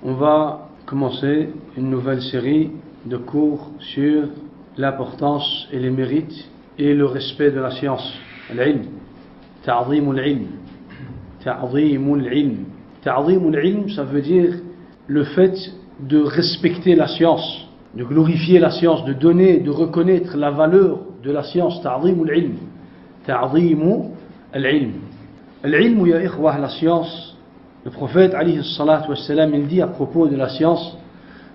On va commencer une nouvelle série de cours sur l'importance et les mérites et le respect de la science. Al-ilm, ta'zim al-ilm, ta'zim al-ilm. Ta'zim al-ilm, ça veut dire le fait de respecter la science, de glorifier la science, de donner, de reconnaître la valeur de la science. Ta'zim al-ilm, ta'zim al-ilm. Al-ilm, ya ikhwah, la science. Le prophète alayhi salatu wassalam, il dit à propos de la science: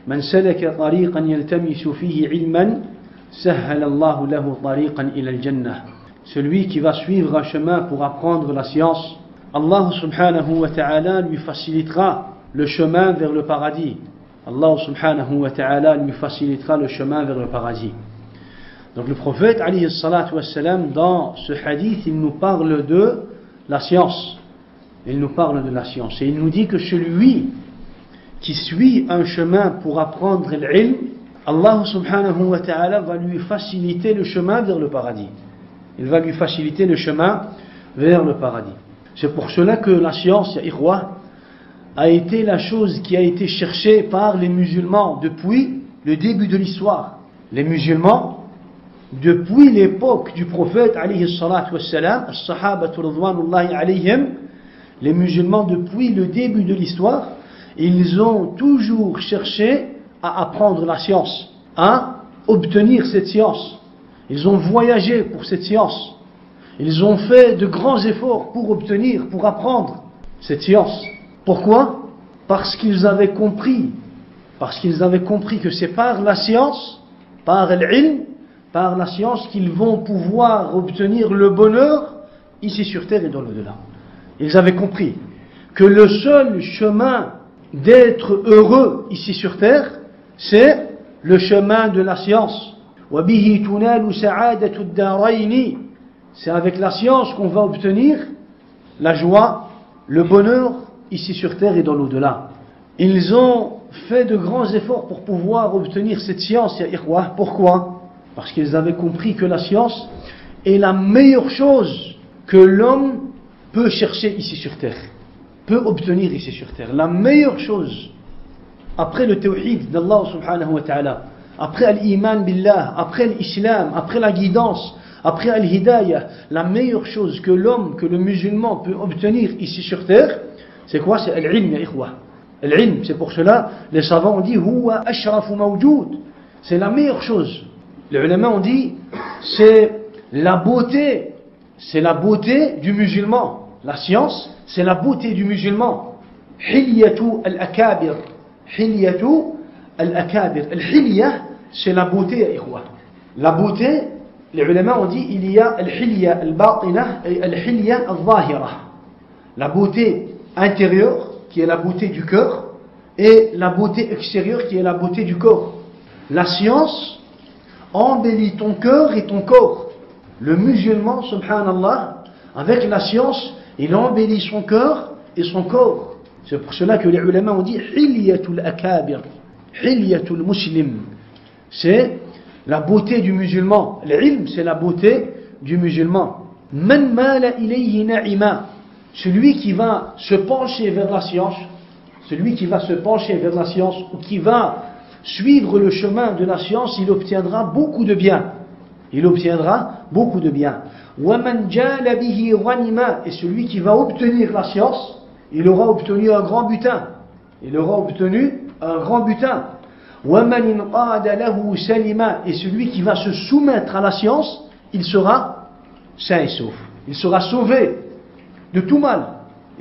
Man salaka tariqan yaltamisu fihi ilman sahhala Allahu lahu tariqan ila al-jannah. Celui qui va suivre un chemin pour apprendre la science, Allah subhanahu wa ta'ala lui facilitera le chemin vers le paradis. Allah subhanahu wa ta'ala lui facilitera le chemin vers le paradis. Donc le prophète alayhi salatu wassalam, dans ce hadith, il nous parle de la science. Il nous parle de la science et il nous dit que celui qui suit un chemin pour apprendre l'ilm, Allah subhanahu wa ta'ala va lui faciliter le chemin vers le paradis. Il va lui faciliter le chemin vers le paradis. C'est pour cela que la science, ya ikhwa, a été la chose qui a été cherchée par les musulmans depuis le début de l'histoire. Les musulmans, depuis l'époque du prophète alayhi salatu wassalam, as-sahabatu ridwanullahi alayhim, les musulmans, depuis le début de l'histoire, ils ont toujours cherché à apprendre la science, à obtenir cette science. Ils ont voyagé pour cette science. Ils ont fait de grands efforts pour obtenir, pour apprendre cette science. Pourquoi? Parce qu'ils avaient compris que c'est par la science, par l'ilm, par la science qu'ils vont pouvoir obtenir le bonheur ici sur terre et dans l'au-delà. Ils avaient compris que le seul chemin d'être heureux ici sur terre, c'est le chemin de la science. C'est avec la science qu'on va obtenir la joie, le bonheur ici sur terre et dans l'au-delà. Ils ont fait de grands efforts pour pouvoir obtenir cette science, ya ikhwah. Pourquoi? Parce qu'ils avaient compris que la science est la meilleure chose que l'homme peut chercher ici sur terre, peut obtenir ici sur terre. La meilleure chose, après le tawhid d'Allah subhanahu wa ta'ala, après l'iman billah, après l'islam, après la guidance, après al-hidayah, la meilleure chose que l'homme, que le musulman peut obtenir ici sur terre, c'est quoi? C'est l'ilm, ya ikhwa. L'ilm, c'est pour cela, les savants ont dit huwa ashrafu mawjoud. C'est la meilleure chose. Les ulama ont dit, c'est la beauté du musulman. La science, c'est la beauté du musulman. Hilyatu al-akabir. Hilyatu al-akabir. Al-hilya, c'est la beauté, ya ikhwa. La beauté, les ulama ont dit, il y a al-hilya al-batina et al-hilya al-zahira. La beauté intérieure, qui est la beauté du cœur, et la beauté extérieure, qui est la beauté du corps. La science embellit ton cœur et ton corps. Le musulman, subhanallah, avec la science, il embellit son cœur et son corps. C'est pour cela que les ulama ont dit hilyatul akabir, hilyatul muslim. C'est la beauté du musulman. L'ilm, c'est la beauté du musulman. Man mala ilayhi na'ima. Celui qui va se pencher vers la science, ou qui va suivre le chemin de la science, il obtiendra beaucoup de bien. Il obtiendra beaucoup de bien. Et celui qui va obtenir la science, il aura obtenu un grand butin. Et celui qui va se soumettre à la science, il sera sain et sauf. Il sera sauvé de tout mal.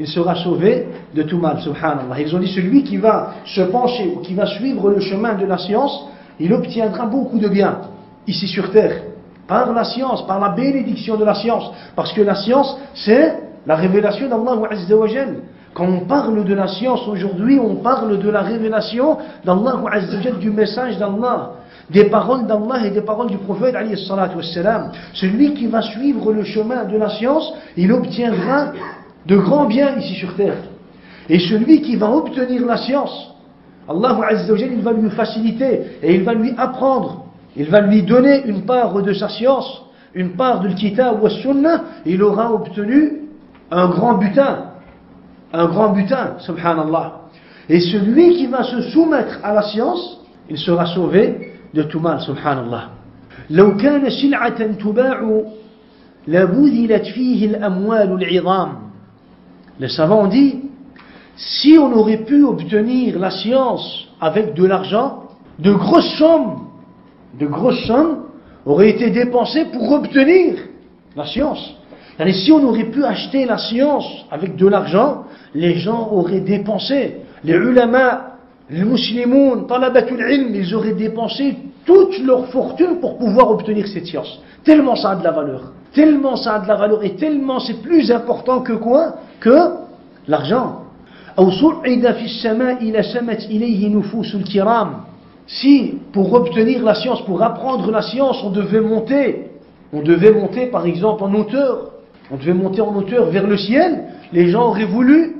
Subhanallah. Ils ont dit, celui qui va se pencher ou qui va suivre le chemin de la science, il obtiendra beaucoup de bien ici sur terre. Par la science, par la bénédiction de la science. Parce que la science, c'est la révélation d'Allah Azza wa Jal. Quand on parle de la science aujourd'hui, on parle de la révélation d'Allah Azza wa Jal, du message d'Allah, des paroles d'Allah et des paroles du prophète alayhi salatu wassalam. Celui qui va suivre le chemin de la science, il obtiendra de grands biens ici sur terre. Et celui qui va obtenir la science, Allah Azza wa Jal, il va lui faciliter et il va lui apprendre. Il va lui donner une part de sa science, une part de l'kitab ou sunnah, il aura obtenu un grand butin, subhanallah. Et celui qui va se soumettre à la science, il sera sauvé de tout mal, subhanallah. لو كان سلعة تباع لبذلت فيه الأموال العظام. Les savants ont dit, si on aurait pu obtenir la science avec de l'argent, de grosses sommes auraient été dépensées pour obtenir la science. Et si on aurait pu acheter la science avec de l'argent, les gens auraient dépensé, les ulama, les musulmans, talabatul ilm, ils auraient dépensé toute leur fortune pour pouvoir obtenir cette science. Tellement ça a de la valeur. Tellement ça a de la valeur et tellement c'est plus important que quoi? Que l'argent. Si pour obtenir la science, pour apprendre la science, on devait monter par exemple en hauteur, vers le ciel, les gens auraient voulu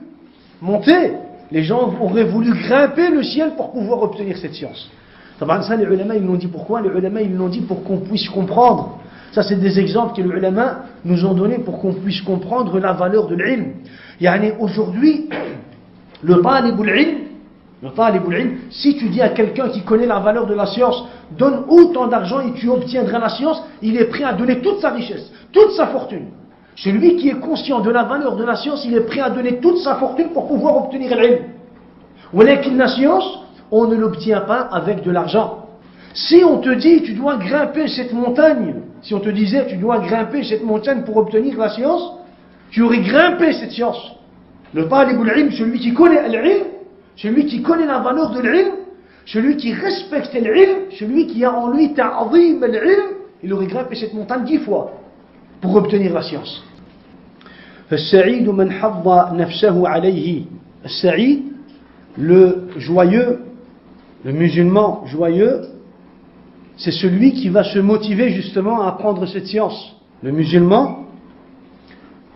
monter, les gens auraient voulu grimper le ciel pour pouvoir obtenir cette science. Ça, les ulama, ils l'ont dit pourquoi? Les ulama, ils l'ont dit pour qu'on puisse comprendre. Ça, c'est des exemples que les ulama nous ont donnés pour qu'on puisse comprendre la valeur de l'ilm. Yani aujourd'hui, le talibul ilm, si tu dis à quelqu'un qui connaît la valeur de la science, donne autant d'argent et tu obtiendras la science, il est prêt à donner toute sa richesse, toute sa fortune. Celui qui est conscient de la valeur de la science, il est prêt à donner toute sa fortune pour pouvoir obtenir l'ilm. Walakin la science, on ne l'obtient pas avec de l'argent. Si on te dit tu dois grimper cette montagne, si on te disait tu dois grimper cette montagne pour obtenir la science, tu aurais grimpé cette science. Le talibul ilm, celui qui connaît l'ilm, celui qui connaît la valeur de l'ilm, celui qui respecte l'ilm, celui qui a en lui ta'zim l'ilm, il aurait grimpé cette montagne 10 fois pour obtenir la science. فالسعيد من حظ نفسه عليه. السعيد, le joyeux, le musulman joyeux, c'est celui qui va se motiver justement à apprendre cette science. Le musulman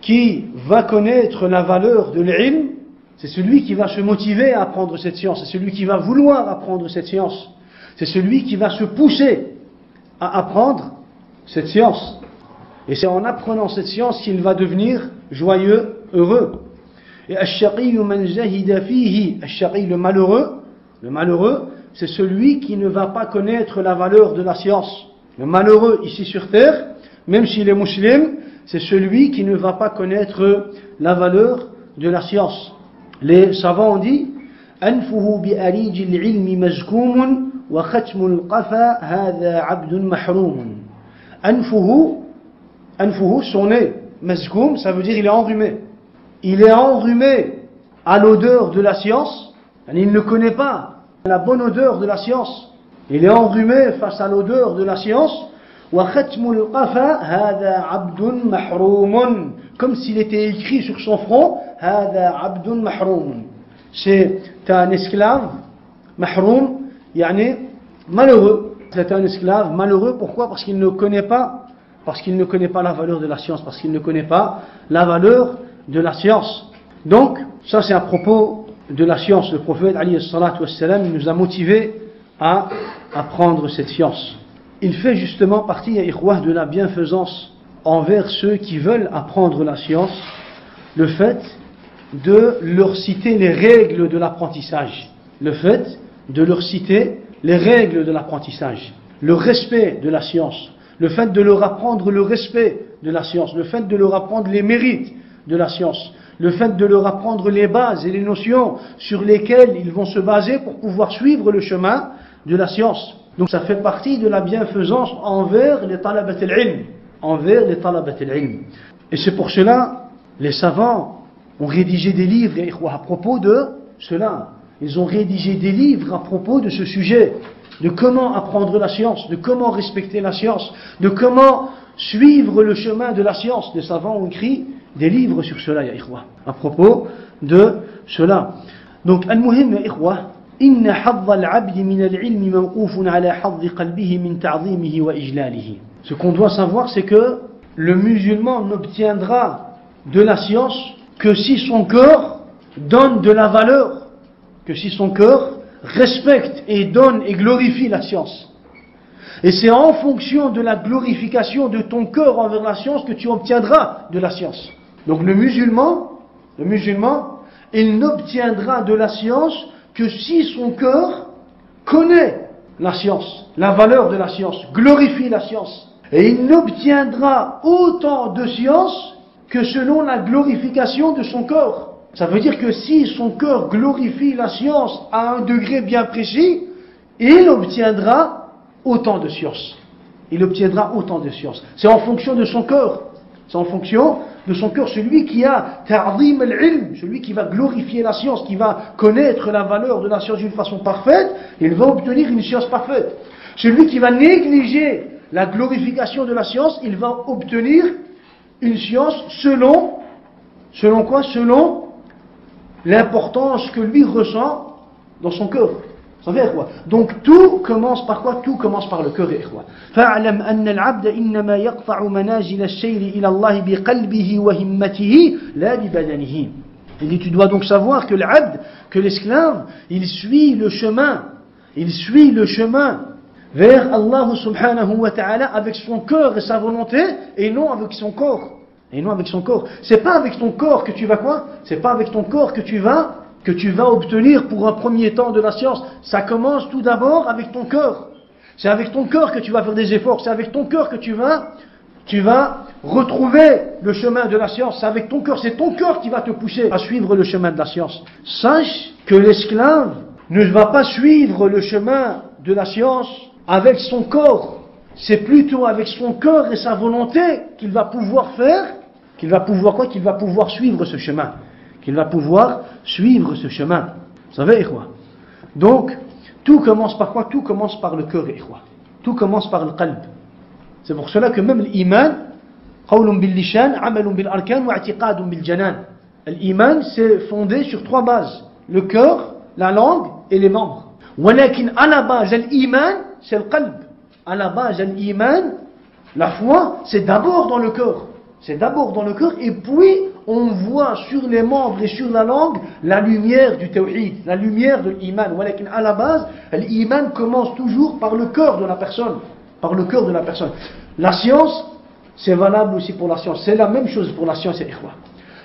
qui va connaître la valeur de l'ilm, c'est celui qui va se motiver à apprendre cette science, c'est celui qui va vouloir apprendre cette science, c'est celui qui va se pousser à apprendre cette science. Et c'est en apprenant cette science qu'il va devenir joyeux, heureux. Et ash-shaqi man zahida fihi, ash-shaqi, le malheureux, c'est celui qui ne va pas connaître la valeur de la science. Le malheureux ici sur terre, même s'il est musulman, c'est celui qui ne va pas connaître la valeur de la science. Les savants ont dit أنفه بأريج العلم مزكوم وختم القفا هذا عبد محروم. أنفه, son nez, مزكوم, ça veut dire il est enrhumé. Il est enrhumé à l'odeur de la science, il ne connaît pas la bonne odeur de la science. Il est enrhumé face à l'odeur de la science. وختم القفا هذا عبد محروم, comme s'il était écrit sur son front هذا عبد محروم. C'est un esclave mahroum, yani malheureux. C'est un esclave malheureux. Pourquoi? Parce qu'il ne connaît pas la valeur de la science, parce qu'il ne connaît pas la valeur de la science. Donc ça c'est à propos de la science. Le prophète alayhi salatu wassalam nous a motivés à apprendre cette science. Il fait justement partie, ya ikhwah, de la bienfaisance envers ceux qui veulent apprendre la science, le fait de leur citer les règles de l'apprentissage. Le fait de leur citer les règles de l'apprentissage, le respect de la science, le fait de leur apprendre le respect de la science, le fait de leur apprendre les mérites de la science, le fait de leur apprendre les bases et les notions sur lesquelles ils vont se baser pour pouvoir suivre le chemin de la science. Donc ça fait partie de la bienfaisance envers les talabat al-ilm. Et c'est pour cela, les savants ont rédigé des livres à propos de cela. Ils ont rédigé des livres à propos de ce sujet, de comment apprendre la science, de comment respecter la science, de comment suivre le chemin de la science. Les savants ont écrit des livres sur cela, à propos de cela. Donc, al-muhim, ya ikhwa, إن حظ العبد من العلم موقوف على حظ قلبه من تعظيمه وإجلاله. Ce qu'on doit savoir, c'est que le musulman n'obtiendra de la science que si son cœur donne de la valeur, que si son cœur respecte et donne et glorifie la science. Et c'est en fonction de la glorification de ton cœur envers la science que tu obtiendras de la science. Donc le musulman, il n'obtiendra de la science que si son cœur connaît la science, la valeur de la science, glorifie la science, et il n'obtiendra autant de science que selon la glorification de son corps. Ça veut dire que si son cœur glorifie la science à un degré bien précis, il obtiendra autant de science. Il obtiendra autant de science. C'est en fonction de son cœur. C'est en fonction de son cœur. Celui qui a ta'zim al-ilm, celui qui va glorifier la science, qui va connaître la valeur de la science d'une façon parfaite, il va obtenir une science parfaite. Celui qui va négliger la glorification de la science, il va obtenir une science selon quoi? Selon l'importance que lui ressent dans son cœur. Vous savez quoi? Donc tout commence par quoi? Tout commence par le cœur. فاعلم أن العبد إنما يقطع منازل السير إلى الله بقلبه وهمته لا ببدنه. Il dit, tu dois donc savoir que l'abd, que l'esclave, il suit le chemin vers Allah subhanahu wa ta'ala avec son cœur et sa volonté et non avec son corps. C'est pas avec ton corps que tu vas quoi? C'est pas avec ton corps que tu vas obtenir pour un premier temps de la science. Ça commence tout d'abord avec ton cœur. C'est avec ton cœur que tu vas faire des efforts. C'est avec ton cœur que tu vas retrouver le chemin de la science. C'est avec ton cœur. C'est ton cœur qui va te pousser à suivre le chemin de la science. Sache que l'esclave ne va pas suivre le chemin de la science avec son corps. C'est plutôt avec son cœur et sa volonté qu'il va pouvoir suivre ce chemin. Vous savez quoi? Donc, tout commence par quoi? Tout commence par le cœur, tout commence par le qalb. C'est pour cela que même l'iman, qawlun bil lishan, amalun bil arkan, wa i'tiqadun bil janan. L'iman, c'est fondé sur trois bases: le cœur, la langue et les membres. Walakin à la base, l'iman, c'est le qalb. À la base, l'iman, la foi, c'est d'abord dans le cœur. Et puis on voit sur les membres et sur la langue la lumière du tawhid, la lumière de l'iman. Walakin à la base, l'iman commence toujours par le cœur de la personne. La science, c'est valable aussi pour la science. C'est la même chose pour la science et ikhwa.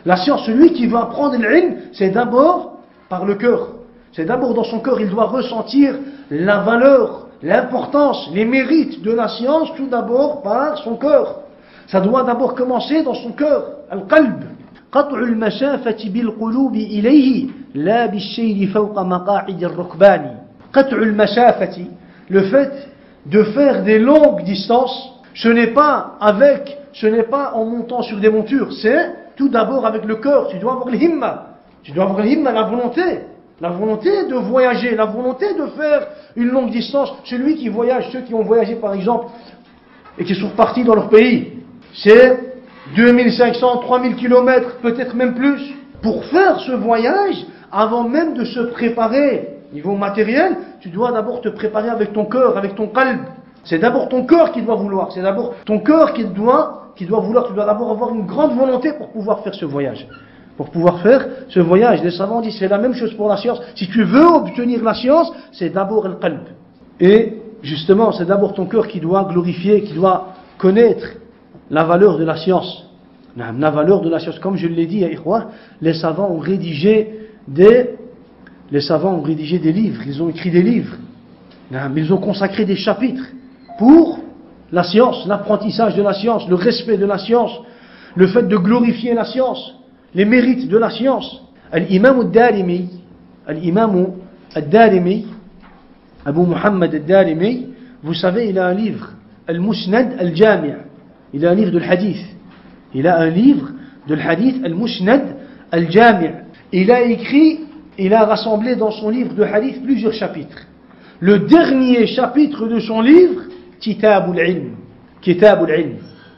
La science, celui qui va apprendre l'ilm, c'est d'abord par le cœur. C'est d'abord dans son cœur, il doit ressentir la valeur, l'importance, les mérites de la science, tout d'abord par son cœur. Ça doit d'abord commencer dans son cœur, al-qalb. قطع المسافة بالقلوب إليه لا بالسير فوق مقاعد الركبان. قطع المسافة, le fait de faire des longues distances, ce n'est pas en montant sur des montures, c'est tout d'abord avec le cœur. Tu dois avoir l'himma, la volonté de voyager, la volonté de faire une longue distance. Celui qui voyage, ceux qui ont voyagé par exemple et qui sont partis dans leur pays, c'est 2500, 3000 km, peut-être même plus. Pour faire ce voyage, avant même de se préparer niveau matériel, tu dois d'abord te préparer avec ton cœur, avec ton qalb. C'est d'abord ton cœur qui doit vouloir, c'est d'abord ton cœur qui doit vouloir. Tu dois d'abord avoir une grande volonté pour pouvoir faire ce voyage. Les savants disent c'est la même chose pour la science. Si tu veux obtenir la science, c'est d'abord le qalb. Et justement, c'est d'abord ton cœur qui doit glorifier, qui doit connaître la valeur de la science. La valeur de la science, comme je l'ai dit, les savants ont rédigé des livres, ils ont écrit des livres. Ils ont consacré des chapitres pour la science, l'apprentissage de la science, le respect de la science, le fait de glorifier la science, les mérites de la science. L'imam al-Darimi, Abu Muhammad al-Darimi, vous savez, il a un livre, Al-Musnad al-Jami'. Il a un livre de l'hadith. Al-Musnad al-Jami'. Il a rassemblé dans son livre de hadith plusieurs chapitres. Le dernier chapitre de son livre, Kitabul Ilm,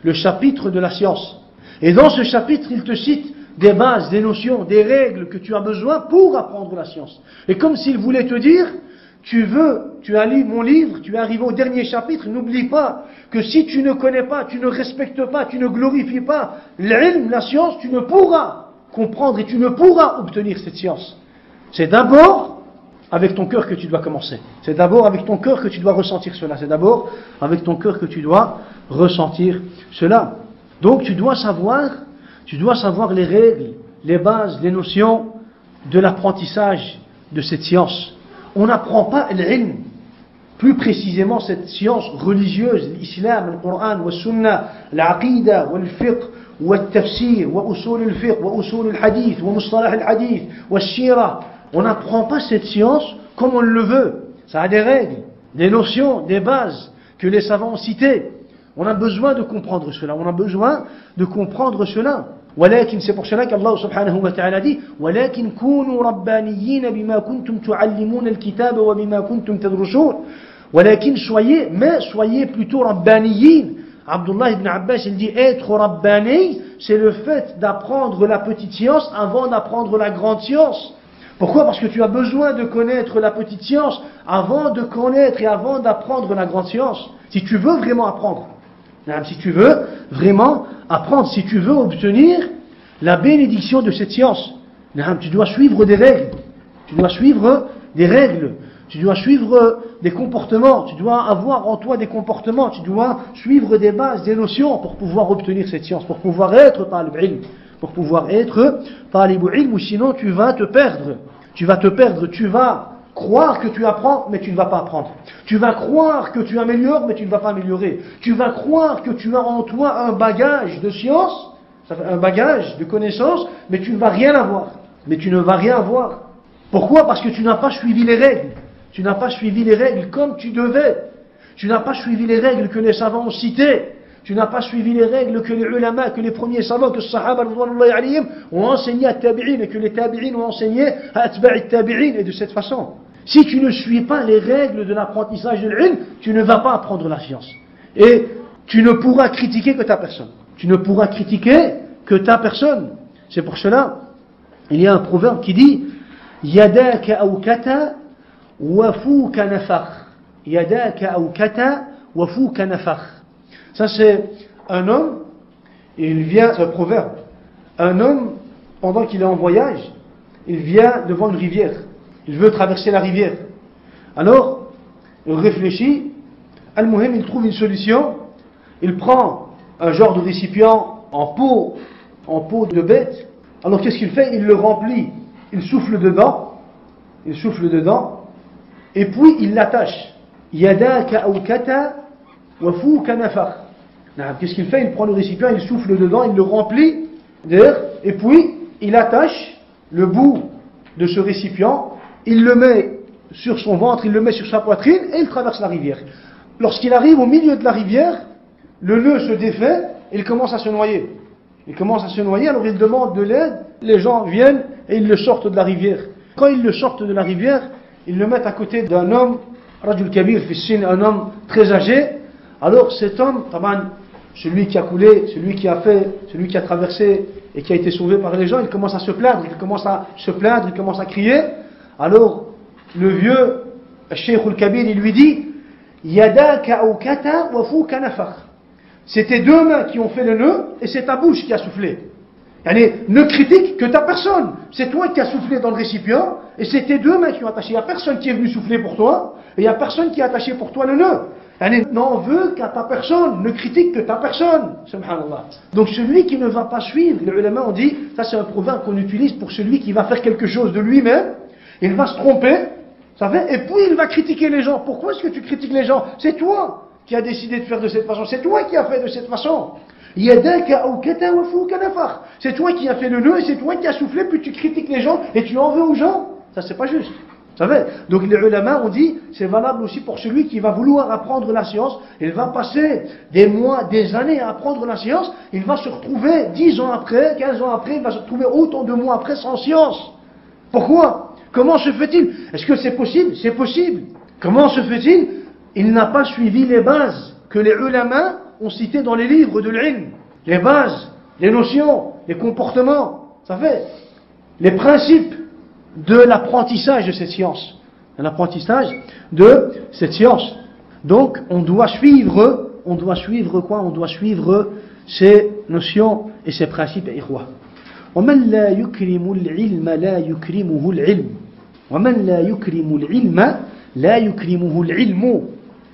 le chapitre de la science. Et dans ce chapitre, il te cite des bases, des notions, des règles que tu as besoin pour apprendre la science. Et comme s'il voulait te dire, tu as lu mon livre, tu es arrivé au dernier chapitre, n'oublie pas que si tu ne connais pas, tu ne respectes pas, tu ne glorifies pas l'ilm, la science, tu ne pourras comprendre et tu ne pourras obtenir cette science. C'est d'abord avec ton cœur que tu dois commencer. C'est d'abord avec ton cœur que tu dois ressentir cela. C'est d'abord avec ton cœur que tu dois ressentir cela. Donc tu dois savoir les règles, les bases, les notions de l'apprentissage de cette science. On n'apprend pas l'ilm, plus précisément cette science religieuse, l'islam, le Coran, la sunna, l'aqida, le fiqh, le tafsir, le fiqh, le hadith, le mustalah al hadith, le shira. On n'apprend pas cette science comme on le veut. Ça a des règles, des notions, des bases que les savants ont citées. On a besoin de comprendre cela. On a besoin de comprendre cela. ولكن c'est pour cela qu'Allah subhanahu wa ta'ala dit ولكن كونوا ربانيين بما كنتم تعلمون الكتاب وبما كنتم تدرسون. ولكن soyez plutôt rabbaniyin. Abdullah ibn Abbas il dit être rabbani, c'est le fait d'apprendre la petite science avant d'apprendre la grande science. Pourquoi? Parce que tu as besoin de connaître la petite science avant de connaître et avant d'apprendre la grande science. Si tu veux vraiment apprendre. Si tu veux vraiment apprendre, si tu veux obtenir la bénédiction de cette science, tu dois suivre des règles, tu dois suivre des règles, tu dois suivre des comportements, tu dois avoir en toi des comportements, tu dois suivre des bases, des notions pour pouvoir obtenir cette science, pour pouvoir être talib ilm, pour pouvoir être talib ilm, ou sinon tu vas te perdre, tu vas croire que tu apprends, mais tu ne vas pas apprendre. Tu vas croire que tu améliores, mais tu ne vas pas améliorer. Tu vas croire que tu as en toi un bagage de science, un bagage de connaissances, mais tu ne vas rien avoir. Mais tu ne vas rien avoir. Pourquoi? Parce que tu n'as pas suivi les règles. Tu n'as pas suivi les règles comme tu devais. Tu n'as pas suivi les règles que les savants ont citées. Tu n'as pas suivi les règles que les ulama, que les premiers savants, que les sahaba ont enseigné à tabi'in et que les tabi'in ont enseigné à atba'i tabi'in. Et de cette façon, si tu ne suis pas les règles de l'apprentissage de l'ilm, tu ne vas pas apprendre la science. Et tu ne pourras critiquer que ta personne. Tu ne pourras critiquer que ta personne. C'est pour cela, il y a un proverbe qui dit Yadaka awkata wa fuka nafakh. Yadaka awkata wa fuka nafakh. Ça c'est un homme, et il vient, c'est un proverbe. Un homme, pendant qu'il est en voyage, il vient devant une rivière. Il veut traverser la rivière. Alors, il réfléchit. Al-Muhim, il trouve une solution. Il prend un genre de récipient en peau de bête. Alors, qu'est-ce qu'il fait? Il le remplit. Il souffle dedans. Et puis, il l'attache. Yadaka awkata wa fuka nafakh. Qu'est-ce qu'il fait? Il prend le récipient, il souffle dedans, il le remplit d'air. Et puis, il attache le bout de ce récipient. Il le met sur son ventre, il le met sur sa poitrine et il traverse la rivière. Lorsqu'il arrive au milieu de la rivière, le nœud se défait et il commence à se noyer. Alors il demande de l'aide, les gens viennent et ils le sortent de la rivière. Quand ils le sortent de la rivière, ils le mettent à côté d'un homme, Rajul Kabir Fissin, un homme très âgé. Alors cet homme, celui qui a coulé, celui qui a traversé et qui a été sauvé par les gens, il commence à se plaindre, il commence à crier. Alors, le vieux, Cheikh al-Kabir, il lui dit Yadaka awkata wa fuka nafakh. C'est tes deux mains qui ont fait le nœud et c'est ta bouche qui a soufflé. Ne critique que ta personne. C'est toi qui as soufflé dans le récipient et c'est tes deux mains qui ont attaché. Il n'y a personne qui est venu souffler pour toi et il n'y a personne qui a attaché pour toi le nœud. N'en veux qu'à ta personne, ne critique que ta personne. Subhanallah. Donc celui qui ne va pas suivre, les ulama ont dit, ça c'est un proverbe qu'on utilise pour celui qui va faire quelque chose de lui-même. Il va se tromper, et puis il va critiquer les gens. Pourquoi est-ce que tu critiques les gens? C'est toi qui as décidé de faire de cette façon. C'est toi qui as fait de cette façon. C'est toi qui as fait le nœud et c'est toi qui as soufflé, puis tu critiques les gens et tu en veux aux gens. Ça c'est pas juste. Donc les ulama ont dit, c'est valable aussi pour celui qui va vouloir apprendre la science. Il va passer des mois, des années à apprendre la science. Il va se retrouver 10 ans après, 15 ans après, il va se retrouver autant de mois après sans science. Pourquoi? Comment se fait-il? Est-ce que c'est possible? C'est possible. Comment se fait-il? Il n'a pas suivi les bases que les ulama ont citées dans les livres de l'ilm. Les bases, les notions, les comportements, les principes de l'apprentissage de cette science. Donc, on doit suivre quoi? On doit suivre ces notions et ces principes. ومن لا يكرم العلم لا يكرمه العلم ومن لا يكرم العلم لا يكرمه العلم.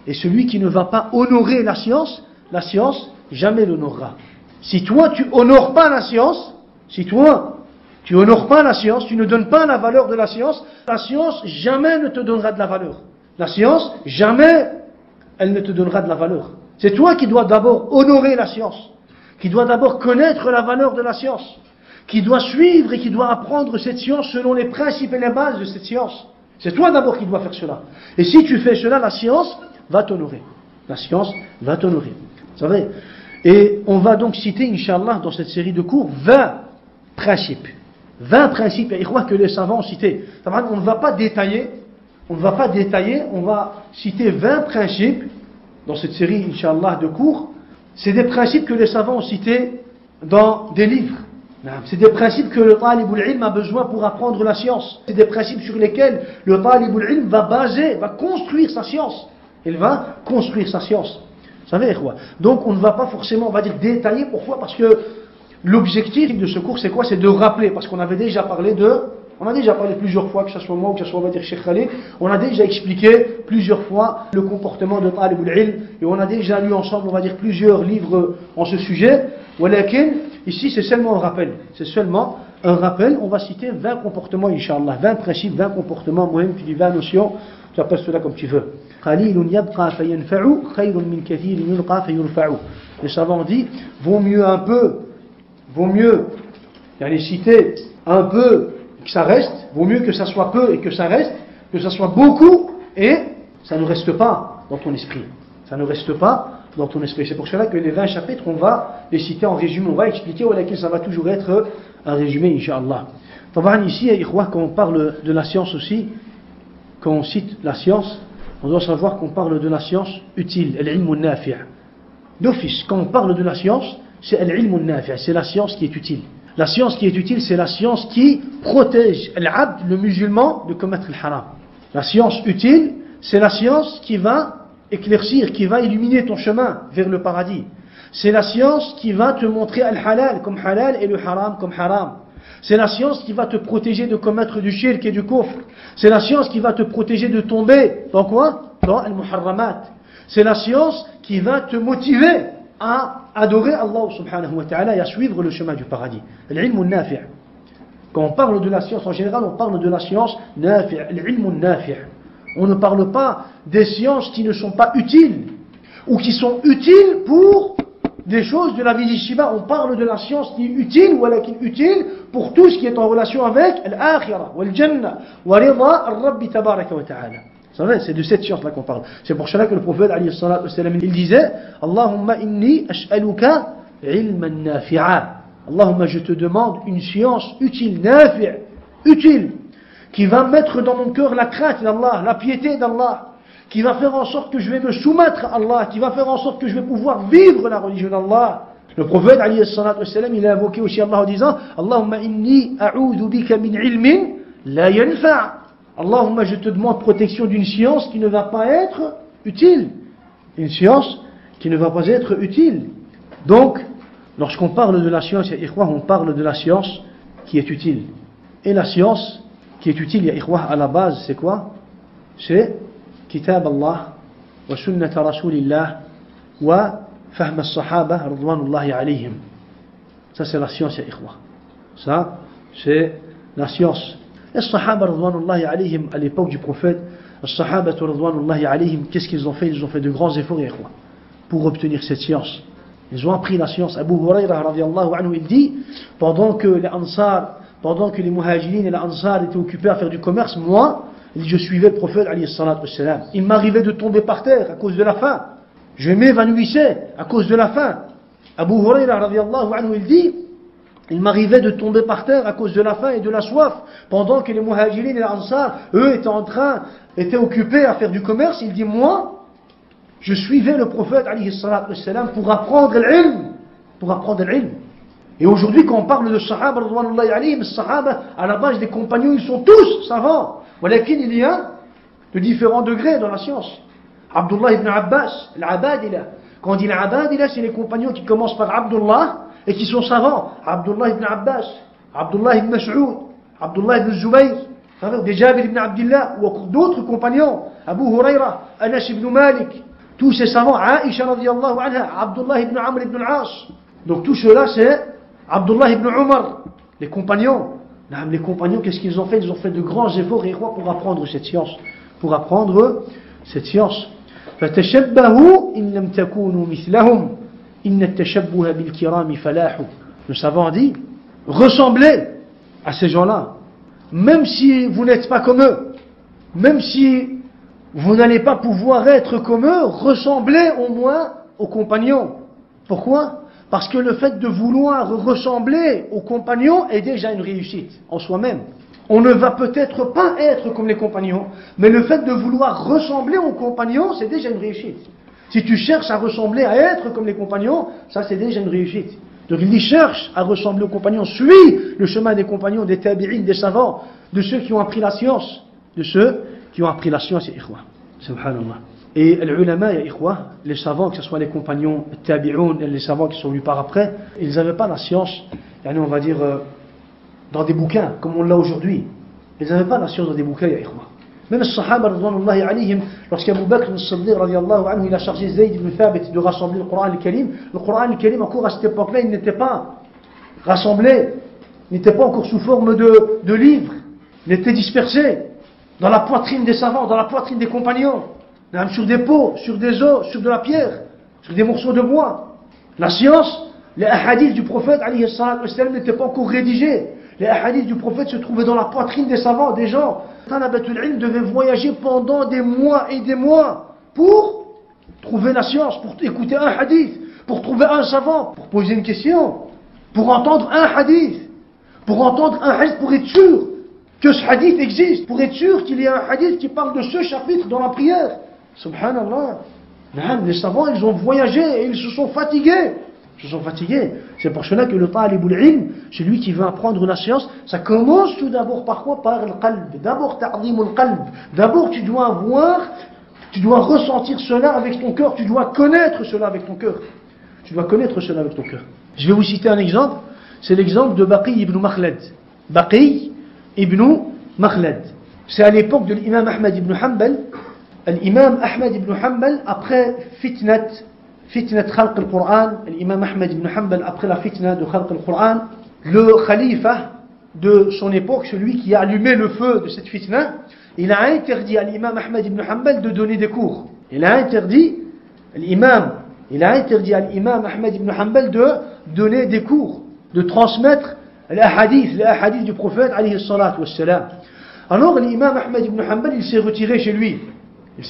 Et celui qui ne va pas honorer la science jamais l'honorera. Si toi tu honores pas la science, si toi tu honores pas la science, tu ne donnes pas la valeur de la science jamais ne te donnera de la valeur. La science, jamais elle ne te donnera de la valeur. C'est toi qui dois d'abord honorer la science, qui dois d'abord connaître la valeur de la science, qui dois suivre et qui doit apprendre cette science selon les principes et les bases de cette science. C'est toi d'abord qui dois faire cela. Et si tu fais cela, la science va t'honorer. La science va t'honorer. Vous savez? Et on va donc citer, Inch'Allah, dans cette série de cours, 20 principes. 20 principes, et que les savants ont cités. On ne va pas détailler, on va citer 20 principes dans cette série, Inch'Allah, de cours. C'est des principes que les savants ont cités dans des livres. C'est des principes que le talibul ilm a besoin pour apprendre la science. C'est des principes sur lesquels le talibul ilm va construire sa science. Il va construire sa science. Vous savez quoi? Donc on ne va pas forcément, on va dire, détailler. Pourquoi? Parce que l'objectif de ce cours, c'est quoi? C'est de rappeler, parce qu'on avait déjà parlé plusieurs fois, que ce soit moi ou que ce soit, on va dire, Cheikh Khalid, on a déjà expliqué plusieurs fois le comportement de talibul ilm, et on a déjà lu ensemble, on va dire, plusieurs livres en ce sujet. Walakin, ici c'est seulement un rappel. C'est seulement un rappel. On va citer 20 comportements, Inch'Allah, 20 principes, 20 comportements, moi-même, tu dis 20 notions, tu appelles cela comme tu veux. Les savants disent, vaut mieux citer un peu et que ça reste, vaut mieux que ça soit peu et que ça reste, que ça soit beaucoup et ça ne reste pas dans ton esprit. Ça ne reste pas dans ton esprit. C'est pour cela que les 20 chapitres, on va les citer en résumé, on va expliquer, ça va toujours être un résumé, Inch'Allah. Ici, quand on parle de la science aussi, quand on cite la science, on doit savoir qu'on parle de la science utile, al-ilm al-nafi'. D'office, quand on parle de la science, c'est al-ilm al-nafi', c'est la science qui est utile. La science qui est utile, c'est la science qui protège l'abd, le musulman, de commettre le haram. La science utile, c'est la science qui va éclaircir, qui va illuminer ton chemin vers le paradis. C'est la science qui va te montrer al-halal comme halal et le haram comme haram. C'est la science qui va te protéger de commettre du shirk et du kufr. C'est la science qui va te protéger de tomber dans quoi? Dans al-muharramat. C'est la science qui va te motiver à adorer Allah subhanahu wa ta'ala et à suivre le chemin du paradis. L'ilm al-nafi'. Quand on parle de la science en général, on parle de la science nafi', l'ilm al-nafi'. On ne parle pas des sciences qui ne sont pas utiles ou qui sont utiles pour des choses de la vie d'ici-bas. On parle de la science qui est utile ou qui est utile pour tout ce qui est en relation avec l'akhirah, wal jannah, wa rida al-rabbi tabaraka wa ta'ala. Vous savez, c'est de cette science-là qu'on parle. C'est pour cela que le prophète, alayhi salatu wa salam, il disait, Allahumma inni ash'aluka ilman nafi'a. Allahumma, je te demande une science utile, nafi', utile, qui va mettre dans mon cœur la crainte d'Allah, la piété d'Allah, qui va faire en sorte que je vais me soumettre à Allah, qui va faire en sorte que je vais pouvoir vivre la religion d'Allah. Le prophète, alayhi salatu wa salam, il a invoqué aussi Allah en disant, Allahumma inni a'udhu bika min ilmin la yanfa'. Allahumma, je te demande protection d'une science qui ne va pas être utile. Une science qui ne va pas être utile. Donc, lorsqu'on parle de la science, on parle de la science qui est utile. Et la science qui est utile, à la base, c'est quoi? C'est Kitab Allah, wa sunnata Rasulillah, wa fahm as-sahaba, ridwanullahi alayhim. Ça, c'est la science, Ça, c'est la science. Les Sahaba radwanullahi alayhim à l'époque du prophète, les Sahaba radwanullahi alayhim, qu'est-ce qu'ils ont fait? Ils ont fait de grands efforts pour obtenir cette science. Ils ont appris la science. Abu Huraira radiyallahu anhu, il dit, pendant que les muhajirines et les ansar étaient occupés à faire du commerce, moi, je suivais le prophète alayhi salatu wassalam. Il m'arrivait de tomber par terre à cause de la faim. Je m'évanouissais à cause de la faim. Abu Huraira radiyallahu anhu, il dit, il m'arrivait de tomber par terre à cause de la faim et de la soif, pendant que les muhajirines et les ansar, eux, étaient occupés à faire du commerce. Il dit, moi, je suivais le prophète, alayhi salatu wassalam, pour apprendre l'ilm. Et aujourd'hui, quand on parle de Sahaba, radwanullahi alayhim, les Sahaba, à la base des compagnons, ils sont tous savants. Walakin, il y a de différents degrés dans la science. Abdullah ibn Abbas, l'Abadila. Quand on dit l'Abadila, c'est les compagnons qui commencent par Abdullah, et qui sont savants. Abdullah ibn Abbas, Abdullah ibn Mas'ud, Abdullah ibn Zubayr, des Jabir ibn Abdillah, ou d'autres compagnons, Abu Huraira, Anas ibn Malik, tous ces savants, Aisha radiyallahu anha, Abdullah ibn Amr ibn al-As. Donc tout cela c'est Abdullah ibn Umar, les compagnons. Les compagnons, qu'est-ce qu'ils ont fait? Ils ont fait de grands efforts pour apprendre cette science. Pour apprendre cette science. فَتَشَبَّهُوا إِن لَمْ تَكُونُوا مِثْلَهُمْ إِنَّ التَّشَبُّهَ بِالْكِرَامِ فَلَاحُ. Le savant dit, ressemblez à ces gens-là. Même si vous n'êtes pas comme eux, même si vous n'allez pas pouvoir être comme eux, ressemblez au moins aux compagnons. Pourquoi? Parce que le fait de vouloir ressembler aux compagnons est déjà une réussite en soi-même. On ne va peut-être pas être comme les compagnons, mais le fait de vouloir ressembler aux compagnons, c'est déjà une réussite. Si tu cherches à ressembler, à être comme les compagnons, ça c'est déjà une réussite. Donc il dit cherche à ressembler aux compagnons, suis le chemin des compagnons, des tabi'in, des savants, de ceux qui ont appris la science, de ceux qui ont appris la science, ikhwa. Subhanallah. Et les ulama, ikhwa, les savants, que ce soit les compagnons, les tabi'un, les savants qui sont venus par après, ils n'avaient pas la science, on va dire, dans des bouquins, comme on l'a aujourd'hui. Ils n'avaient pas la science dans des bouquins, ikhwa. Même les Sahaba, radouanullahi alayhim, lorsqu'Abu Bakr as-Siddiq, radiyallahu anhu, il a chargé Zayd ibn Thabit de rassembler le Coran al-Karim, encore à cette époque-là, il n'était pas rassemblé, il n'était pas encore sous forme de livres, il était dispersé dans la poitrine des savants, dans la poitrine des compagnons, sur des pots, sur des os, sur de la pierre, sur des morceaux de bois. La science, les hadiths du prophète, alayhi salatu wassalam, n'étaient pas encore rédigés. Les hadiths du prophète se trouvaient dans la poitrine des savants, des gens. Talabatul ilm devait voyager pendant des mois et des mois pour trouver la science, pour écouter un hadith, pour trouver un savant, pour poser une question, pour entendre un hadith, pour être sûr que ce hadith existe, pour être sûr qu'il y a un hadith qui parle de ce chapitre dans la prière. Subhanallah. Les savants, ils ont voyagé et ils se sont fatigués. C'est pour cela que le talibul ilm, celui qui veut apprendre la science, ça commence tout d'abord par quoi? Par le qalb. D'abord ta'zimul qalb. D'abord tu dois ressentir cela avec ton cœur, tu dois connaître cela avec ton cœur. Je vais vous citer un exemple, c'est l'exemple de Baqi ibn Makhlad. Baqi ibn Makhlad. C'est à l'époque de l'imam Ahmad ibn Hanbal. L'imam Ahmad ibn Hanbal, après fitnat khalq al-Qur'an, l'imam Ahmad ibn Hanbal, après la fitna de khalq al-Qur'an, le khalifa de son époque, celui qui a allumé le feu de cette fitna, il a interdit à l'imam Ahmad ibn Hanbal de donner des cours. Il a interdit à l'imam Ahmad ibn Hanbal de donner des cours, de transmettre les hadiths du prophète, alayhi salatu wassalam. Alors l'imam Ahmad ibn Hanbal, il s'est retiré chez lui. Et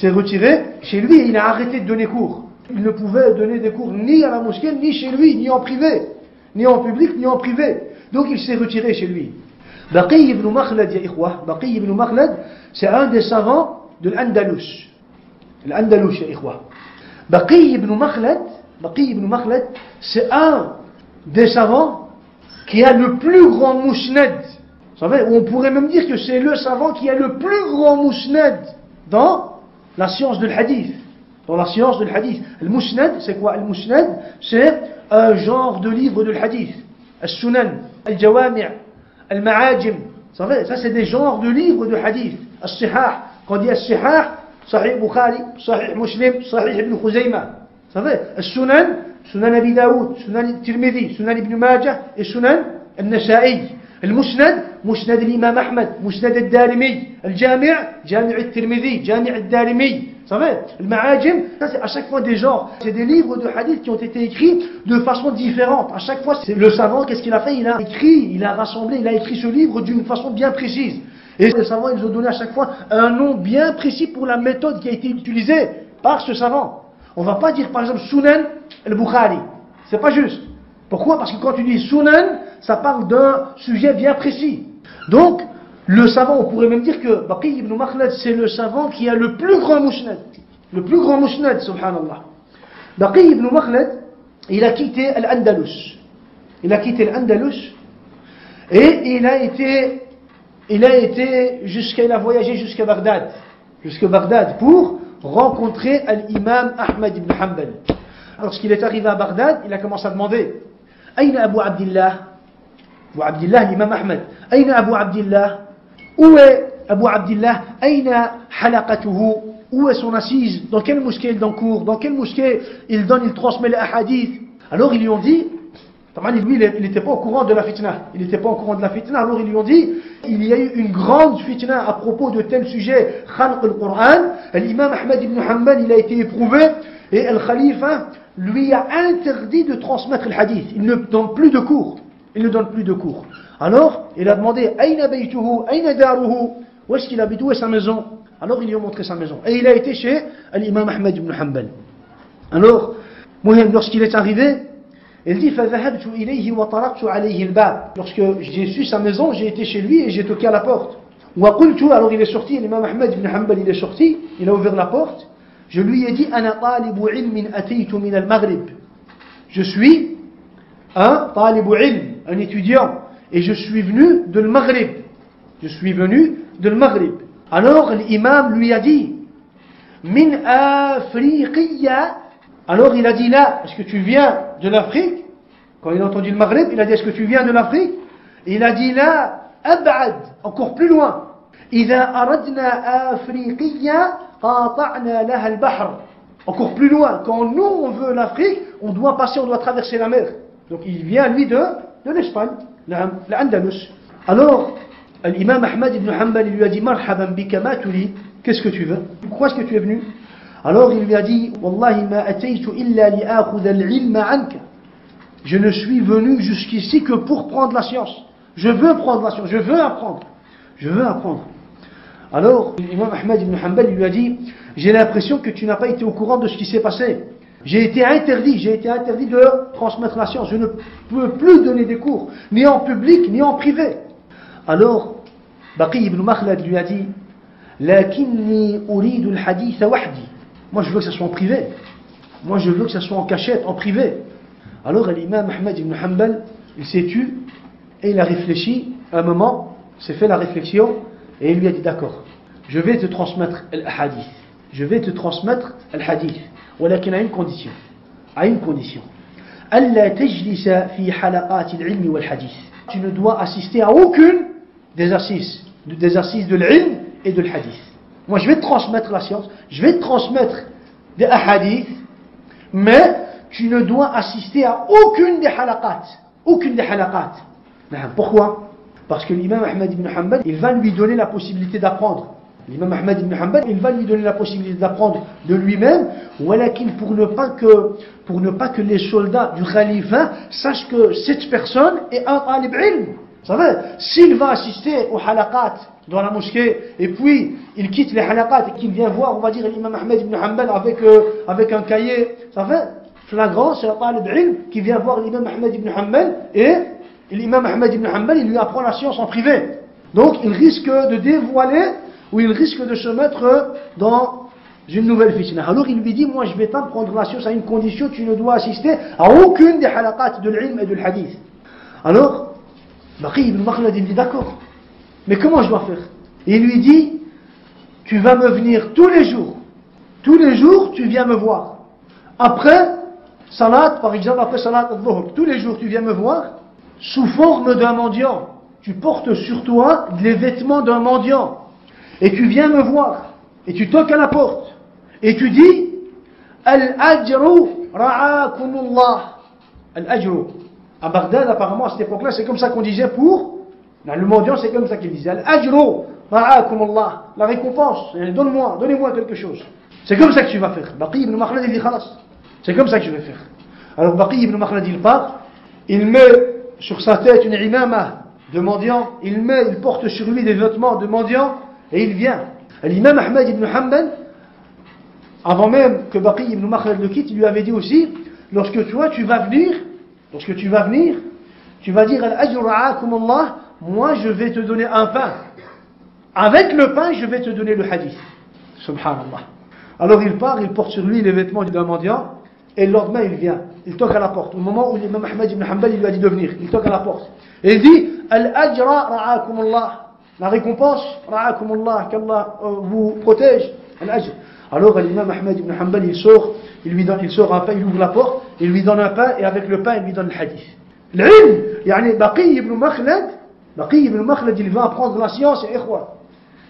il a arrêté de donner cours. Il ne pouvait donner des cours ni à la mosquée, ni chez lui, ni en privé, ni en public, ni en privé. Donc il s'est retiré chez lui. Baqi ibn Makhlad, ya ikhwa, Baqi ibn Makhlad, c'est un des savants de l'Andalus. L'Andalus, ya ikhwa. Baqi ibn Makhlad, c'est un des savants qui a le plus grand musnad. Vous savez, on pourrait même dire que c'est le savant qui a le plus grand musnad dans la science de l'hadith. Le musnad, c'est quoi? Le musnad, c'est un genre de livre de l'hadith. Al-Sunan, Al-Jawami', Al-Ma'ajim. Vous savez, ça c'est des genres de livres de hadith. Al-Sihah, quand on dit Al-Sihah, Sahih Bukhari, Sahih Muslim, Sahih Ibn Khuzaymah. Vous savez, Al-Sunan, Sunan Abi Daoud, Sunan Tirmidhi, Sunan Ibn Majah et Sunan Al-Nasa'i. المسند مسند الإمام أحمد مسند الدارمي الجامع جامع الترمذي جامع الدارمي vous savez المعاجم ça c'est à chaque fois des genres, c'est des livres de hadith qui ont été écrits de façon différente. À chaque fois c'est le savant, qu'est-ce qu'il a fait? Il a écrit, il a rassemblé, il a écrit ce livre d'une façon bien précise. Et les savants, ils ont donné à chaque fois un nom bien précis pour la méthode qui a été utilisée par ce savant. On va pas dire par exemple Sunan al-Bukhari, c'est pas juste. Pourquoi? Parce que quand tu dis Sunan, ça parle d'un sujet bien précis. Donc, le savant, on pourrait même dire que Baqi ibn Makhlad, c'est le savant qui a le plus grand musnad. Le plus grand musnad, subhanallah. Baqi ibn Makhlad, il a quitté l'Andalus. Et il a voyagé jusqu'à Bagdad pour rencontrer l'imam Ahmad ibn Hanbal. Lorsqu'il est arrivé à Bagdad, il a commencé à demander أين أبو عبد الله l'imam Ahmad أين أبو عبد الله où est Abu Abdillah أين حلقته où est son assise, dans quelle mosquée il donne cours, dans quelle mosquée il transmet les hadiths. Alors ils lui ont dit Lui, il n'était pas au courant de la fitna. Il n'était pas au courant de la fitna. Alors ils lui ont dit, il y a eu une grande fitna à propos de tel sujet, Khalq al-Qur'an. L'imam Ahmad ibn Hanbal, il a été éprouvé. Et le khalifa lui a interdit de transmettre le hadith. Il ne donne plus de cours. Il ne donne plus de cours. Alors, il a demandé, Aïna baytuhu, Aïna daruhu, où est-ce qu'il habite, où est sa maison? Alors, il lui a montré sa maison. Et il a été chez l'imam Ahmad ibn Hanbal. Alors, lorsqu'il est arrivé, il dit, فَذَهَبْتُ إِلَيْهِ وَطَرَقْتُ عَلَيْهِ الْبَابِ. Lorsque j'ai su sa maison, j'ai été chez lui et j'ai toqué à la porte. وَقُلْتُ, alors il est sorti, l'imam Ahmad ibn Hanbal, il est sorti, il a ouvert la porte. Je lui ai dit, أَنَا طَالِبُ عِلْمٍ أَتَيْتُ مِنَ الْمَغْرِبِ. Je suis un طالب علم, un étudiant, et je suis venu de Maghrib. Je suis venu de Maghrib. Alors l'imam lui a dit, min Afriqiya. Alors il a dit là, est-ce que tu viens de l'Afrique? Quand il a entendu le Maghrib, il a dit, est-ce que tu viens de l'Afrique? Il a dit là, ab'ad, encore plus loin. إذا أردنا أفريقيا قاطعنا لها البحر. Encore plus loin, quand nous on veut l'Afrique, on doit passer, on doit traverser la mer. Donc il vient lui de l'Espagne, l'Andalus. Alors, l'imam Ahmad ibn Hanbal lui a dit, marhaban bika ma turid, qu'est-ce que tu veux? Pourquoi est-ce que tu es venu? Alors il lui a dit, wallahi ma ataytu illa li akhudha al-ilma anka. Je ne suis venu jusqu'ici que pour prendre la science. Je veux prendre la science, je veux apprendre. Je veux apprendre. Alors, l'imam Ahmad ibn Hanbal lui a dit, j'ai l'impression que tu n'as pas été au courant de ce qui s'est passé. J'ai été interdit de transmettre la science. Je ne peux plus donner des cours, ni en public, ni en privé. Alors, Baqi ibn Makhlad lui a dit, lakinni uridu al-hadith wahdi. Moi je veux que ça soit en privé. Moi je veux que ça soit en cachette, en privé. Alors l'imam Ahmad ibn Hanbal, il s'est tu et il a réfléchi un moment, s'est fait la réflexion et il lui a dit d'accord, je vais te transmettre al-hadith. Je vais te transmettre al-hadith. ولكن à une condition. À une condition. ألا تجلس في حلقات العلم والحديث. Tu ne dois assister à aucune des assises de l'ilm et de l'hadith. Moi je vais te transmettre la science, je vais te transmettre des hadiths, mais tu ne dois assister à aucune des halaqat. Aucune des halaqat. Pourquoi? Parce que l'imam Ahmad ibn Hanbal, il va lui donner la possibilité d'apprendre. L'imam Ahmad ibn Hanbal, il va lui donner la possibilité d'apprendre de lui-même, pour ne pas que les soldats du khalifa sachent que cette personne est un talib ilm. Vous savez, s'il va assister aux halaqat dans la mosquée, et puis il quitte les halaqat et qu'il vient voir, on va dire, l'imam Ahmad ibn Hanbal avec un cahier, ça fait flagrant, c'est un talib ilm qui vient voir l'imam Ahmad ibn Hanbal, et l'imam Ahmad ibn Hanbal, il lui apprend la science en privé. Donc il risque de dévoiler, ou il risque de se mettre dans une nouvelle fitna. Alors il lui dit, moi je vais t'apprendre la science à une condition, tu ne dois assister à aucune des halaqat de l'ilm et de l'hadith. Alors, Baqi ibn Makhlad, il dit d'accord, mais comment je dois faire? Et il lui dit, tu vas me venir tous les jours tu viens me voir. Après salat, par exemple, après salat al-dhuhr, tous les jours tu viens me voir, sous forme d'un mendiant. Tu portes sur toi les vêtements d'un mendiant. Et tu viens me voir, et tu toques à la porte, et tu dis, Al-ajru ra'akumullah. Al-ajru. À Bagdad, apparemment, à cette époque-là, c'est comme ça qu'on disait pour, le mendiant, c'est comme ça qu'il disait, Al-ajru ra'akumullah. La récompense, donnez-moi quelque chose. C'est comme ça que tu vas faire. Baqi ibn Makhlad, il dit, khalas. C'est comme ça que je vais faire. Alors Baqi ibn Makhlad, il part, il met sur sa tête une imama de mendiant, il porte sur lui des vêtements de mendiant, et il vient. L'imam Ahmad ibn Hanbal, avant même que Baqi ibn Makhlad le quitte, il lui avait dit aussi, lorsque tu vas venir, tu vas dire Al-ajru ra'akumullah, moi je vais te donner un pain. Avec le pain, je vais te donner le hadith. Subhanallah. Alors il part, il porte sur lui les vêtements d'un mendiant, et le lendemain il vient, il toque à la porte. Au moment où l'imam Ahmad ibn Hanbal il lui a dit de venir, il toque à la porte. Et il dit Al-ajra ra'akumullah. La récompense, ra'akumullah, qu'Allah vous protège. Al-ajr. Alors l'imam Ahmad ibn Hanbal il sort un pain, il ouvre la porte, il lui donne un pain, et avec le pain il lui donne le hadith. L'ilm, yani Baqi ibn Makhlad, il va apprendre la science, et ikhwa.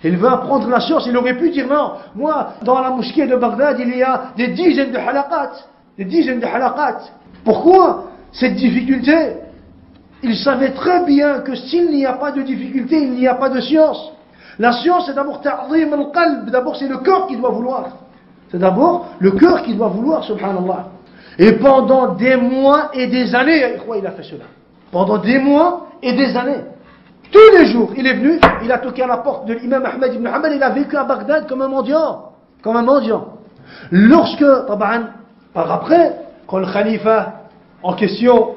Il veut apprendre la science, il aurait pu dire non, moi, dans la mosquée de Bagdad, il y a des dizaines de halaqat. Pourquoi? cette difficulté, il savait très bien que s'il n'y a pas de difficulté, il n'y a pas de science. La science, c'est d'abord ta'zim al-qalb, d'abord c'est le cœur qui doit vouloir. C'est d'abord le cœur qui doit vouloir, subhanallah. Et pendant des mois et des années, il a fait cela. Pendant des mois et des années. Tous les jours, il est venu, il a toqué à la porte de l'imam Ahmed ibn Hanbal, il a vécu à Bagdad comme un mendiant. Comme un mendiant. Lorsque, par après, quand le khalifa en question,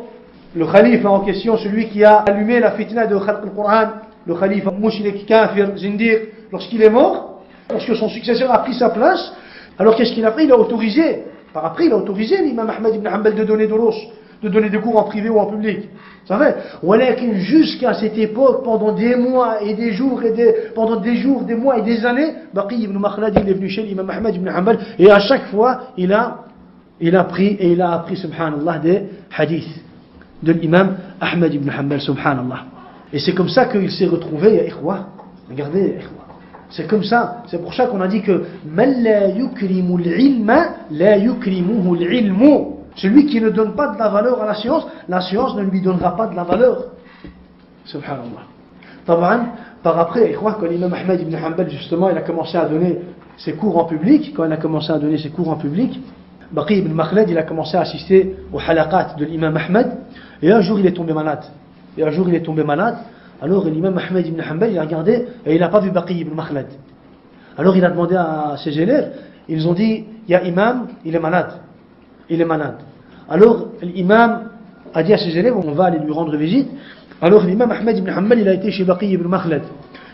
celui qui a allumé la fitna de Khalq al-Qur'an, le khalifa mushrik, kafir, zindir, lorsqu'il est mort, lorsque son successeur a pris sa place, alors qu'est-ce qu'il a fait? Il a autorisé, par après il a autorisé l'imam Ahmed ibn Hanbal de donner des cours en privé ou en public. Ça fait. Jusqu'à cette époque, pendant des mois et des jours, des mois et des années, Baqi ibn Makhlad, il est venu chez l'imam Ahmed ibn Hanbal, et à chaque fois, il a appris, subhanallah, des hadiths de l'imam Ahmed ibn Hanbal, subhanallah. Et c'est comme ça qu'il s'est retrouvé, ya ikhwa. Regardez, ya ikhwa. C'est comme ça. C'est pour ça qu'on a dit que Man la yukrimu l'ilma, la yukrimuhu l'ilmu. Celui qui ne donne pas de la valeur à la science ne lui donnera pas de la valeur. Subhanallah. Par après, quand l'imam Ahmed ibn Hanbal, justement, il a commencé à donner ses cours en public, Baqi ibn Makhlad, il a commencé à assister aux halaqat de l'imam Ahmed, et un jour il est tombé malade. Alors l'imam Ahmed ibn Hanbal, il a regardé, et il n'a pas vu Baqi ibn Makhlad. Alors il a demandé à ses élèves, ils ont dit, ya imam, il est malade. Alors l'imam a dit à ses élèves, on va aller lui rendre visite. Alors l'imam Ahmed ibn Hanbal, il a été chez Baqi ibn Makhlad.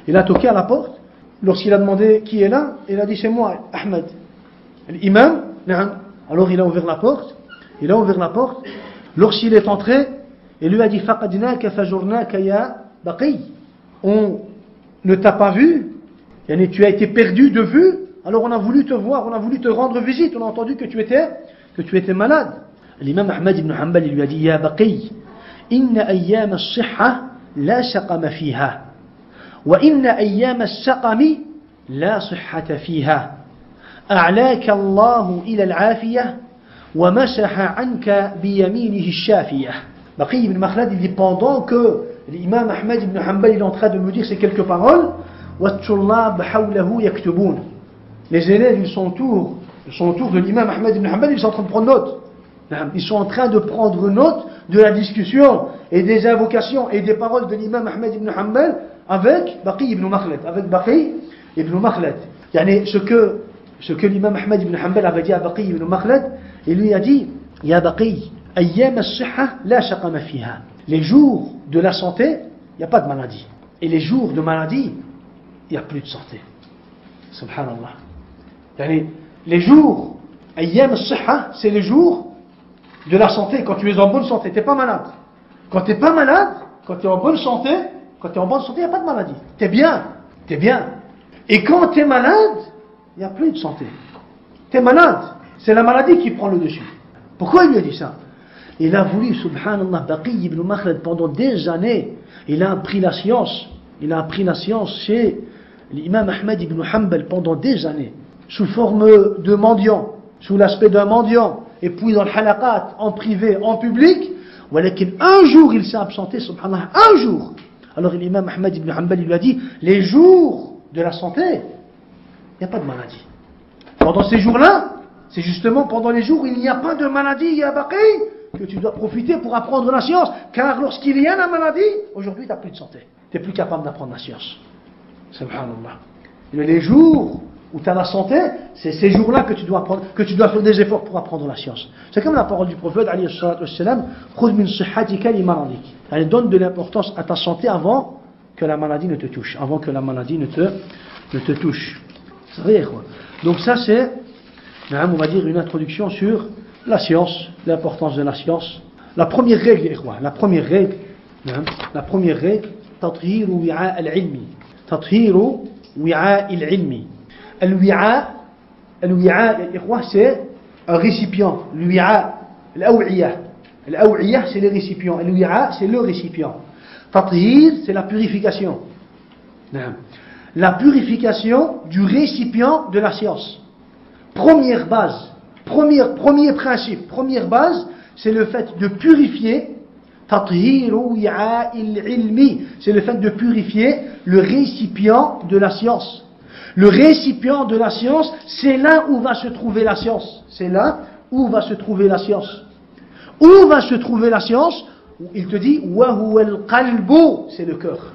Il a toqué à la porte. Lorsqu'il a demandé qui est là, il a dit c'est moi, Ahmed. L'imam, alors il a ouvert la porte. Lorsqu'il est entré, il lui a dit faqadnaka fajurnaka ya Baqi. On ne t'a pas vu, tu as été perdu de vue. Alors on a voulu te voir, on a voulu te rendre visite. On a entendu que tu étais malade. L'imam Ahmed ibn Hanbal, il lui a dit ya Baqi, inna ayyam as-sihha la saqama fiha wa inna ayyam as-saqami la sihhata fiha. أعلاك الله إلى العافية ومسح عنك بيمينه الشافية. Baqi ibn Makhlad, il dit pendant que l'imam Ahmed ibn Hanbal il est en train de nous dire ces quelques paroles, وَالطُّلَّابُ حَوْلَهُ يَكْتُبُونَ. Les élèves, ils sont autour de l'imam Ahmed ibn Hanbal, ils sont en train de prendre note. Ils sont en train de prendre note de la discussion et des invocations et des paroles de l'imam Ahmed ibn Hanbal avec Baqi ibn Makhlad. Ce que l'imam Ahmed ibn Hanbal avait dit à Baqi ibn Makhlad, il lui a dit Ya Baqi, ayyam as-sihha la shaqama fiha. Les jours de la santé, il n'y a pas de maladie. Et les jours de maladie, il n'y a plus de santé. Subhanallah. Les jours, ayyam as-sihha, c'est les jours de la santé, quand tu es en bonne santé, tu n'es pas malade. Quand tu n'es pas malade, quand tu es en bonne santé, il n'y a pas de maladie. Tu es bien. Et quand tu es malade, il n'y a plus de santé. Tu es malade. C'est la maladie qui prend le dessus. Pourquoi il lui a dit ça? Il a voulu, subhanallah, Baqi ibn Makhlad, pendant des années, il a appris la science chez l'imam Ahmed ibn Hanbal pendant des années, sous forme de mendiant, sous l'aspect d'un mendiant, et puis dans le halaqat, en privé, en public. Un jour il s'est absenté, subhanallah, un jour. Alors l'imam Ahmed ibn Hanbal lui a dit, les jours de la santé, il n'y a pas de maladie. Pendant ces jours-là, c'est justement pendant les jours où il n'y a pas de maladie, ya Baqi, que tu dois profiter pour apprendre la science. Car lorsqu'il y a la maladie, aujourd'hui tu n'as plus de santé. Tu n'es plus capable d'apprendre la science. Subhanallah. Les jours où tu as la santé, c'est ces jours-là que tu dois faire des efforts pour apprendre la science. C'est comme la parole du prophète, alayhi salatu wassalam, khudh min sihhatika li maradik. Elle donne de l'importance à ta santé avant que la maladie ne te touche. Avant que la maladie ne te touche. C'est vrai, quoi. Donc ça c'est, on va dire, une introduction sur la science, l'importance de la science. La première règle, تطهير وعاء العلم. تطهير وعاء العلم. الوعاء c'est un récipient. الأوعية c'est les récipients. الوعاء c'est le récipient. تطهير c'est la purification. La purification du récipient de la science. Première base, premier principe, première base, c'est le fait de purifier. Tathiru wi'a'il ilmi, c'est le fait de purifier le récipient de la science. Le récipient de la science, c'est là où va se trouver la science. C'est là où va se trouver la science. Où va se trouver la science? Il te dit wa huwa al-qalbu, c'est le cœur.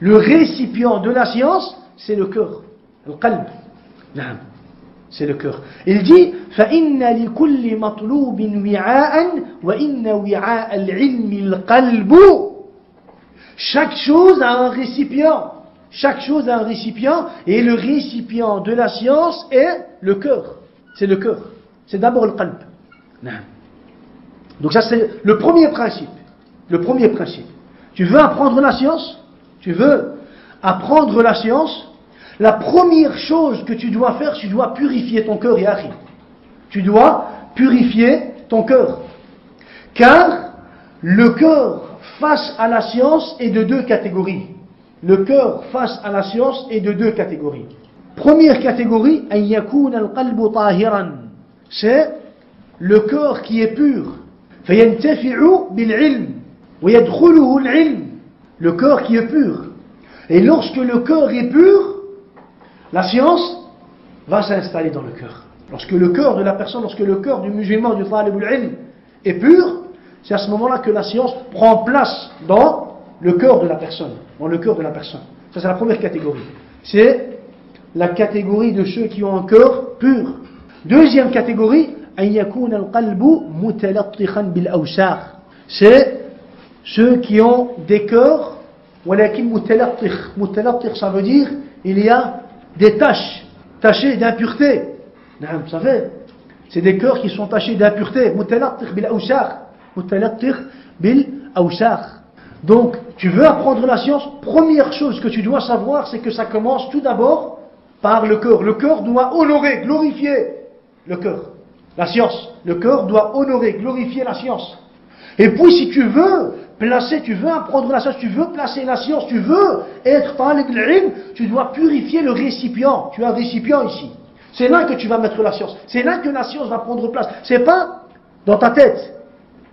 Le récipient de la science, c'est le cœur. Al-qalb. C'est le cœur. Il dit فَإِنَّ لِكُلِّ مَطْلُوبٍ وِعَاءً وَإِنَّ وِعَاءَ الْعِلْمِ الْقَلْبُ. Chaque chose a un récipient. Chaque chose a un récipient. Et le récipient de la science est le cœur. C'est le cœur. C'est d'abord le qalb. Donc ça c'est le premier principe. Le premier principe. Tu veux apprendre la science? Tu veux apprendre la science? La première chose que tu dois faire, tu dois purifier ton cœur, ya akhi. Tu dois purifier ton cœur. Car le cœur face à la science est de deux catégories. Le cœur face à la science est de deux catégories. Première catégorie, an yakuna al-qalbu tahiran. C'est le cœur qui est pur. Fayantafi'u bil-ilm wa yadkhuluhu al-ilm. Le cœur qui est pur. Et lorsque le cœur est pur, la science va s'installer dans le cœur. Lorsque le cœur de la personne, lorsque le cœur du musulman, du talibul ilm est pur, c'est à ce moment-là que la science prend place dans le cœur de la personne. Dans le cœur de la personne. Ça c'est la première catégorie. C'est la catégorie de ceux qui ont un cœur pur. Deuxième catégorie, an yakuna al-qalbu mutalattikhan bil-awsakh. C'est ceux qui ont des cœurs, walakin mutalattikh. Mutalattikh, ça veut dire il y a des taches, tachées d'impureté. Vous savez, c'est des cœurs qui sont tachés d'impureté. Mutalattikh bil-awsakh. Mutalattikh bil-awsakh. Donc, tu veux apprendre la science, première chose que tu dois savoir, c'est que ça commence tout d'abord par le cœur. Le cœur doit honorer, glorifier le cœur. La science. Le cœur doit honorer, glorifier la science. Et puis, si tu veux placer, tu veux apprendre la science, tu veux placer la science, tu veux être talib al-ilm, tu dois purifier le récipient. Tu as un récipient ici. C'est là que tu vas mettre la science. C'est là que la science va prendre place. C'est pas dans ta tête.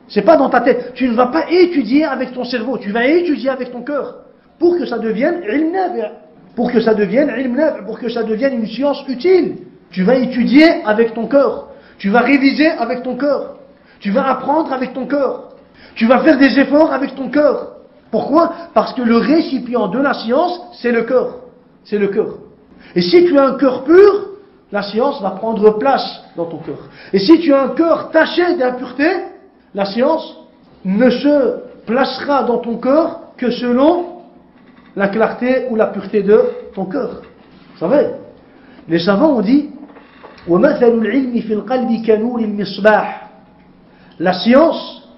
C'est pas dans ta tête. Tu ne vas pas étudier avec ton cerveau. Tu vas étudier avec ton cœur. Pour que ça devienne ilm nafi'. Pour que ça devienne ilm nafi'. Pour que ça devienne une science utile. Tu vas étudier avec ton cœur. Tu vas réviser avec ton cœur. Tu vas apprendre avec ton cœur. Tu vas faire des efforts avec ton cœur. Pourquoi? Parce que le récipient de la science, c'est le cœur. C'est le cœur. Et si tu as un cœur pur, la science va prendre place dans ton cœur. Et si tu as un cœur taché d'impureté, la science ne se placera dans ton cœur que selon la clarté ou la pureté de ton cœur. Vous savez, les savants ont dit وَمَثَلُ الْعِلْمِ فِي الْقَلْبِ كَنُورِ الْمِصْبَاحِ. La science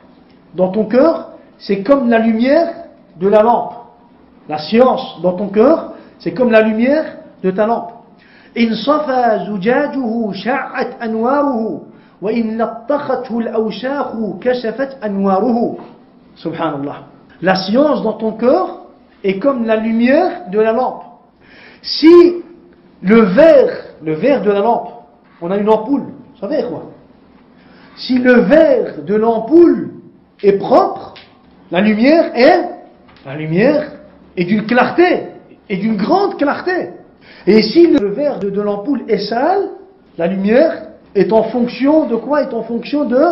dans ton cœur, c'est comme la lumière de la lampe. La science dans ton cœur, c'est comme la lumière de ta lampe. إِنْ صَفَى زُجَاجُهُ شَعَّتْ أَنْوَارُهُ وَإِنْ لَطَّخَتْهُ الْأَوْشَاخُ كَشَفَتْ أَنْوَارُهُ. Subhanallah. La science dans ton cœur est comme la lumière de la lampe. Si le verre de la lampe, on a une ampoule, vous savez quoi? Si le verre de l'ampoule est propre, la lumière est d'une clarté, et d'une grande clarté. Et si le verre de l'ampoule est sale, la lumière est en fonction de quoi? Est en fonction de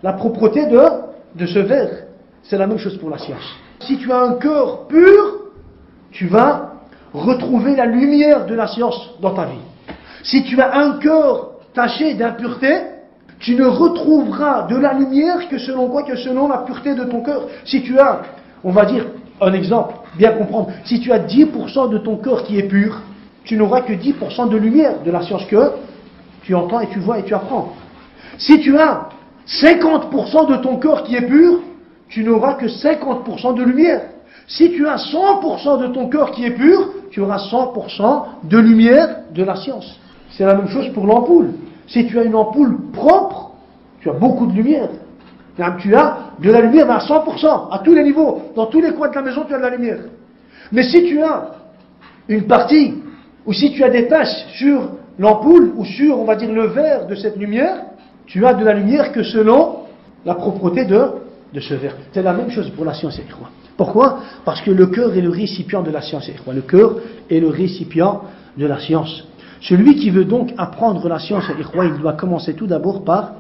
la propreté de ce verre. C'est la même chose pour la science. Si tu as un cœur pur, tu vas retrouver la lumière de la science dans ta vie. Si tu as un cœur taché d'impureté, tu ne retrouveras de la lumière que selon quoi? Que selon la pureté de ton cœur. Si tu as, on va dire, un exemple, bien comprendre, si tu as 10% de ton cœur qui est pur, tu n'auras que 10% de lumière de la science que tu entends et tu vois et tu apprends. Si tu as 50% de ton cœur qui est pur, tu n'auras que 50% de lumière. Si tu as 100% de ton cœur qui est pur, tu auras 100% de lumière de la science. C'est la même chose pour l'ampoule. Si tu as une ampoule propre, tu as beaucoup de lumière. Tu as de la lumière à 100%, à tous les niveaux. Dans tous les coins de la maison, tu as de la lumière. Mais si tu as une partie, ou si tu as des taches sur l'ampoule, ou sur, on va dire, le verre de cette lumière, tu as de la lumière que selon la propreté de ce verre. C'est la même chose pour la science, ikhwa. Pourquoi? Parce que le cœur est le récipient de la science, ikhwa. Le cœur est le récipient de la science. Celui qui veut donc apprendre la science, ikhwa, il doit commencer tout d'abord par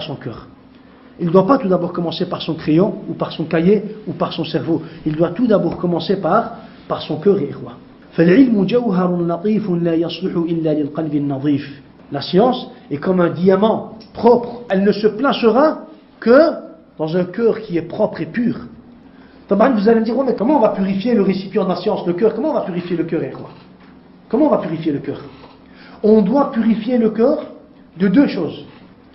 son cœur. Il ne doit pas tout d'abord commencer par son crayon, ou par son cahier, ou par son cerveau. Il doit tout d'abord commencer par son cœur, ikhwa. La science est comme un diamant propre. Elle ne se placera que dans un cœur qui est propre et pur. Vous allez me dire, mais comment on va purifier le récipient de la science, le cœur? Comment on va purifier le cœur, ikhwa? Comment on va purifier le cœur? On doit purifier le cœur de deux choses.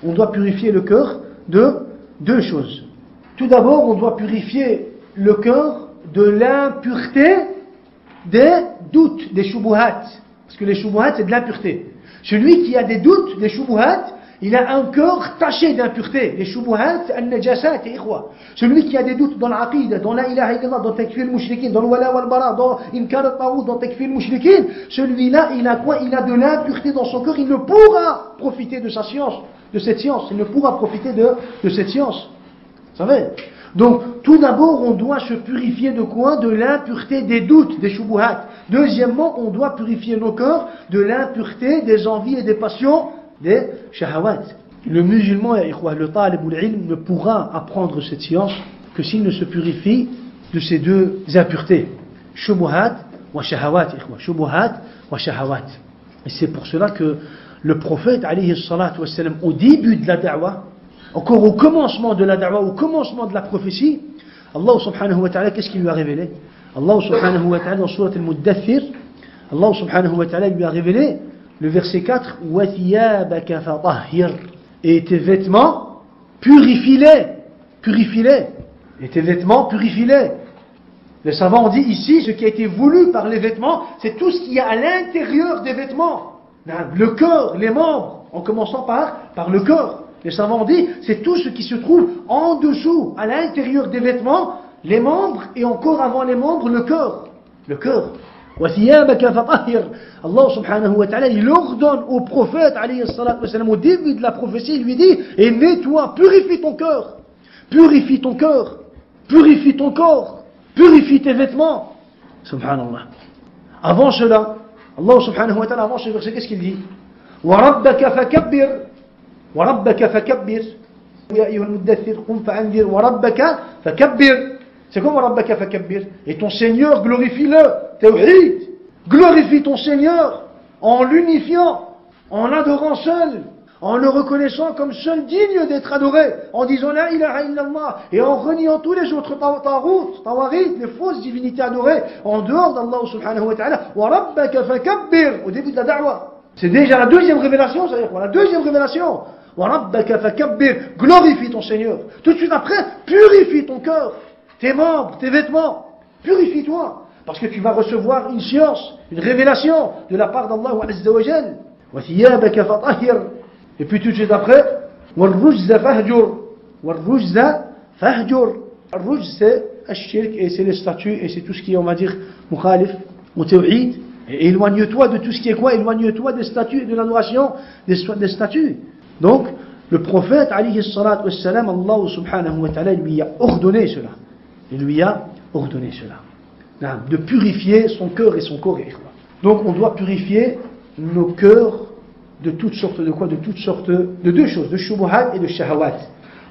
On doit purifier le cœur de deux choses. Tout d'abord, on doit purifier le cœur de l'impureté des doutes, des shubuhat. Parce que les shubuhat, c'est de l'impureté. Celui qui a des doutes, des shubuhat, il a un cœur taché d'impureté. Les shubuhat, al-najasat, ikhwa. Celui qui a des doutes dans l'aqid, dans la ilaha illallah, dans takfir al-mushrikin, dans le wala wal-bara, dans inkar al-tawud, dans takfir al-mushrikin, celui-là, il a quoi? Il a de l'impureté dans son cœur. Il ne pourra profiter de sa science, de cette science. Il ne pourra profiter de cette science. Vous savez? Donc, tout d'abord, on doit se purifier de quoi? De l'impureté des doutes, des shubuhat. Deuxièmement, on doit purifier nos cœurs de l'impureté des envies et des passions, des shahawat. Le musulman, le talib ou l'ilm, ne pourra apprendre cette science que s'il ne se purifie de ces deux impuretés. Shubuhat wa shahawat, shubuhat wa shahawat. Et c'est pour cela que le prophète, alayhi salatu wassalam, au début de la da'wah, encore au commencement de la da'wah, au commencement de la prophétie, Allah subhanahu wa ta'ala, qu'est-ce qu'il lui a révélé? Allah subhanahu wa ta'ala, dans Surat al-Muddathir, Allah subhanahu wa ta'ala lui a révélé le verset 4, وَثِيَابَكَ فَطَهِّرْ. Et tes vêtements, purifie-les. Purifie-les. Et tes vêtements, purifie-les. Les savants ont dit ici, ce qui a été voulu par les vêtements, c'est tout ce qu'il y a à l'intérieur des vêtements. Le cœur, les membres, en commençant par le cœur. Les savants ont dit, c'est tout ce qui se trouve en dessous, à l'intérieur des vêtements, les membres, et encore avant les membres, le cœur. Le cœur. Allah subhanahu wa ta'ala, il ordonne au prophète, alayhi salatu wa sallam, au début de la prophétie, il lui dit, et nettoie, purifie ton cœur. Purifie ton cœur. Purifie ton corps. Purifie tes vêtements. Subhanallah. Avant cela, Allah subhanahu wa ta'ala, avant ce verset, qu'est-ce qu'il dit? وَرَبَّكَ فَكَبِّرْ وَرَبَّكَ فَكَبِّرْ يَا أَيُّهَا الْمُدَّثِّرْ قُمْ فَأَنذِرْ وَرَبَّكَ فَكَبِّرْ. C'est comme وَرَبَّكَ فَكَبِّرْ. Et ton Seigneur, glorifie-le. Tawhid. Glorifie ton Seigneur en l'unifiant, en l'adorant seul, en le reconnaissant comme seul digne d'être adoré, en disant la ilaha illallah, et en reniant tous les autres tawarit, les fausses divinités adorées, en dehors d'Allah subhanahu wa ta'ala. وَرَبَّكَ فَكَبِّرْ. Au début de la da'wah. C'est déjà la deuxième révélation, c'est-à-dire la deuxième révélation. وَرَبَّكَ فَكَبِّرْ. Glorifie ton Seigneur. Tout de suite après, purifie ton cœur, tes membres, tes vêtements. Purifie-toi. Parce que tu vas recevoir une science, une révélation de la part d'Allah azza wa jal. وَثِيَابَكَ فَطَهِّرْ. Et puis tout de suite après, وَالرُّجْزَ فَهْجُرْ. وَالرُّجْزَ فَهْجُرْ. الرُّجْز, c'est الشirk, et c'est les statues, et c'est tout ce qui est, on va dire, mukhalif, ou tawhid. Et éloigne-toi de tout ce qui est quoi? Éloigne-toi des statues, de l'adoration des statues. Donc, le prophète, alayhi salatu wassalam, Allah subhanahu wa ta'ala, lui a ordonné cela. Il lui a ordonné cela. De purifier son cœur et son corps. Donc, on doit purifier nos cœurs de toutes sortes de quoi? De toutes sortes de deux choses, de shubuhat et de shahawat.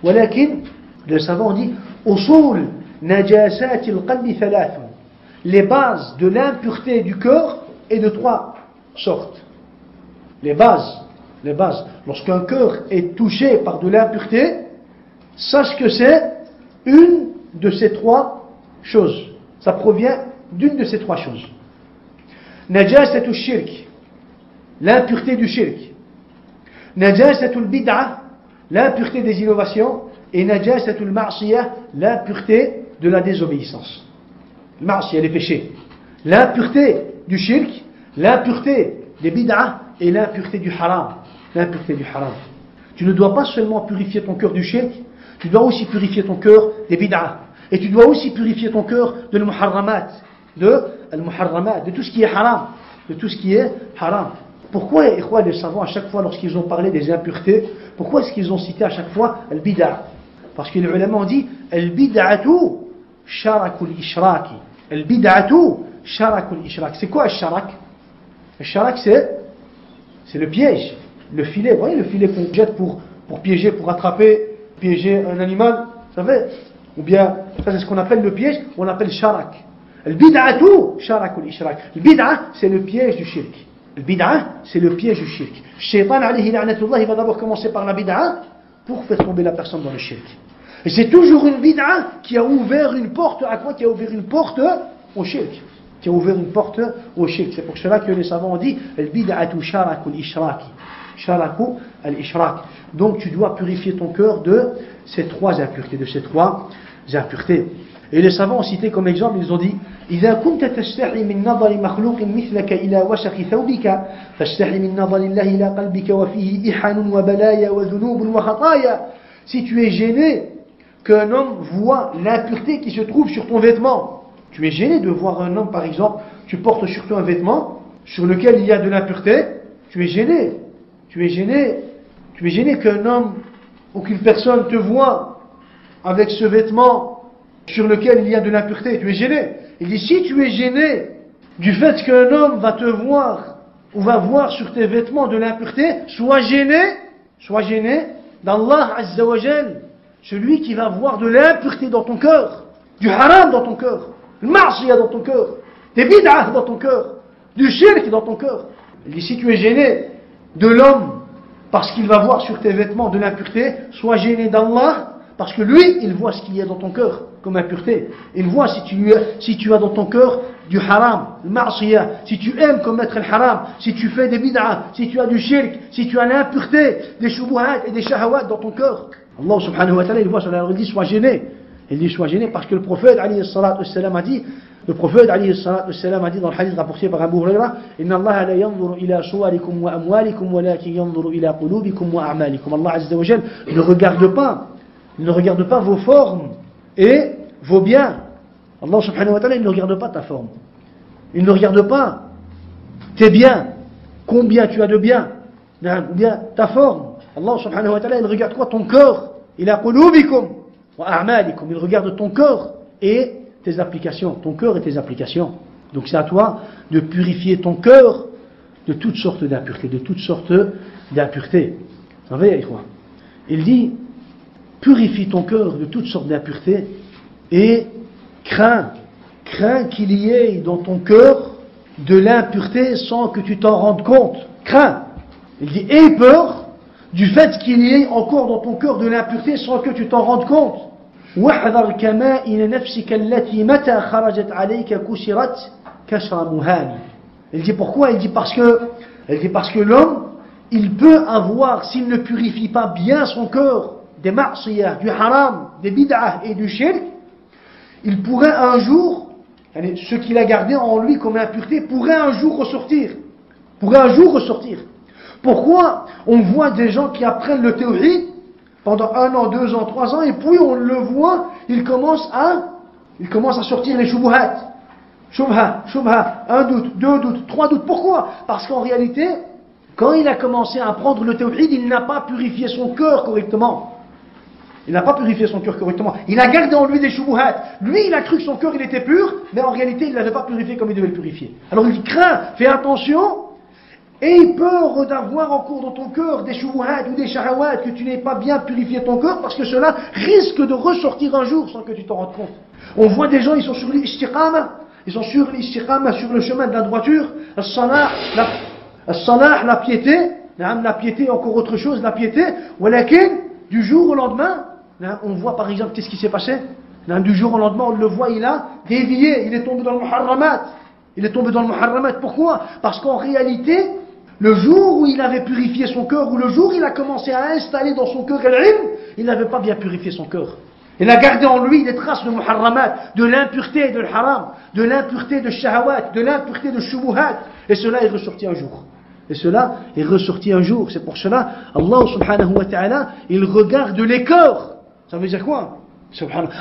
Walakin, les savants ont dit, usul najasat al-qalbi thalath. Les bases de l'impureté du cœur est de trois sortes. Les bases. Lorsqu'un cœur est touché par de l'impureté, sache que c'est une de ces trois choses. Ça provient d'une de ces trois choses. Najasatul shirk, l'impureté du shirk. Najasatul bid'ah, l'impureté des innovations. Et najasatul ma'siyah, l'impureté de la désobéissance. Le ma'siyah, les péchés. L'impureté du shirk, l'impureté des bid'ah et l'impureté du haram. L'impureté du haram. Tu ne dois pas seulement purifier ton cœur du shirk, tu dois aussi purifier ton cœur des bid'ah. Et tu dois aussi purifier ton cœur de l'muharramat, de tout ce qui est haram, de tout ce qui est haram. Pourquoi, les savants, à chaque fois, lorsqu'ils ont parlé des impuretés, pourquoi est-ce qu'ils ont cité à chaque fois al-bid'ah? Parce que les ulama ont dit al-bid'atu sharakul ishraki. Al-bid'atu sharakul ishrak. C'est quoi le sharak? Le sharak, c'est le piège, le filet. Vous voyez le filet qu'on jette pour piéger, pour attraper, piéger un animal, vous savez? Ou bien, ça c'est ce qu'on appelle le piège, on appelle sharak. Al-bid'atu sharakul ishrak. Le bid'a, c'est le piège du shirk. Le bid'a, c'est le piège du shirk. Shaitan, alayhi la'natullah, il va d'abord commencer par la bid'a pour faire tomber la personne dans le shirk. Et c'est toujours une bid'a qui a ouvert une porte à quoi? Qui a ouvert une porte au shirk. Qui a ouvert une porte au shirk. C'est pour cela que les savants ont dit al-bid'atu sharakul ishraki. Sharaku al-ishrak. Donc tu dois purifier ton cœur de ces trois impuretés, Et les savants ont cité comme exemple, ils ont dit إذا كنت تستحي من نظر مخلوق مثلك إلى وسخ ثوبك فاستحي من نظر الله إلى قلبك وفيه إحن وبلايا وذنوب وخطايا. Si tu es gêné qu'un homme voit l'impureté qui se trouve sur ton vêtement, tu es gêné de voir un homme par exemple, tu portes sur toi un vêtement sur lequel il y a de l'impureté, tu es gêné qu'un homme ou qu'une personne te voit avec ce vêtement sur lequel il y a de l'impureté, tu es gêné. Il dit, si tu es gêné du fait qu'un homme va te voir ou va voir sur tes vêtements de l'impureté, sois gêné d'Allah Azza wa Jal, celui qui va voir de l'impureté dans ton cœur, du haram dans ton cœur, le ma'siyah dans ton cœur, des bid'ah dans ton cœur, du shirk dans ton cœur. Il dit, si tu es gêné de l'homme parce qu'il va voir sur tes vêtements de l'impureté, sois gêné d'Allah parce que lui, il voit ce qu'il y a dans ton cœur comme impureté. Il voit si tu as dans ton cœur du haram, le ma'siyah, si tu aimes commettre le haram, si tu fais des bid'ah, si tu as du shirk, si tu as l'impureté, des shubuhat et des shahawat dans ton cœur. Allah subhanahu wa ta'ala, il voit cela, il dit sois gêné. Il dit sois gêné parce que le prophète alayhi salatu wassalam a dit dans le hadith rapporté par Abu Huraira, Inna Allah la yanzuru ila suwarikum wa amwalikum walakin yanzuru ila qulubikum wa a'malikum. Allah Azza wa Jal ne regarde pas vos formes et vos biens. Allah subhanahu wa ta'ala, il ne regarde pas ta forme. Il ne regarde pas tes biens, combien tu as de biens, ou bien ta forme. Allah subhanahu wa ta'ala, il regarde quoi? Ton corps. Ila qulubikum wa a'malikum. Il regarde ton corps et tes applications, ton cœur et tes applications. Donc c'est à toi de purifier ton cœur de toutes sortes d'impuretés, Vous savez, il dit, purifie ton cœur de toutes sortes d'impuretés et crains qu'il y ait dans ton cœur de l'impureté sans que tu t'en rendes compte. Crains. Il dit, aie peur du fait qu'il y ait encore dans ton cœur de l'impureté sans que tu t'en rendes compte. واحذر كمائن نفسك التي متى خرجت عليك كسرت كسر مهان. Il dit pourquoi? Il dit parce que l'homme, il peut avoir, s'il ne purifie pas bien son cœur des ma'siyah, du haram, des bid'ah et du shirk, il pourrait un jour, ce qu'il a gardé en lui comme impureté, pourrait un jour ressortir. Pourquoi on voit des gens qui apprennent le tawhid pendant 1 an, 2 ans, 3 ans, et puis on le voit, il commence à sortir les shubuhat. Shubha, 1 doute, 2 doutes, 3 doutes. Pourquoi? Parce qu'en réalité, quand il a commencé à apprendre le tawhid, il n'a pas purifié son cœur correctement. Il a gardé en lui des shubuhat. Lui, il a cru que son cœur, il était pur, mais en réalité, il ne l'avait pas purifié comme il devait le purifier. Alors il craint, fais attention. Aie peur d'avoir encore dans ton cœur des shubuhat ou des shahawat, que tu n'aies pas bien purifié ton cœur, parce que cela risque de ressortir un jour sans que tu t'en rendes compte. On voit des gens, ils sont sur l'istiqama, sur le chemin de la droiture, as-salah, la piété, la piété, encore autre chose, la piété, walakin, du jour au lendemain, on voit par exemple, qu'est-ce qui s'est passé? Du jour au lendemain, on le voit, il a dévié, il est tombé dans le muharramat. Pourquoi? Parce qu'en réalité, le jour où il avait purifié son cœur, ou le jour où il a commencé à installer dans son cœur l'ilm, il n'avait pas bien purifié son cœur. Il a gardé en lui des traces de muharramat, de l'impureté de haram, de l'impureté de shahawat, de l'impureté de shubuhat. Et cela est ressorti un jour. C'est pour cela, Allah subhanahu wa ta'ala, il regarde les cœurs. Ça veut dire quoi?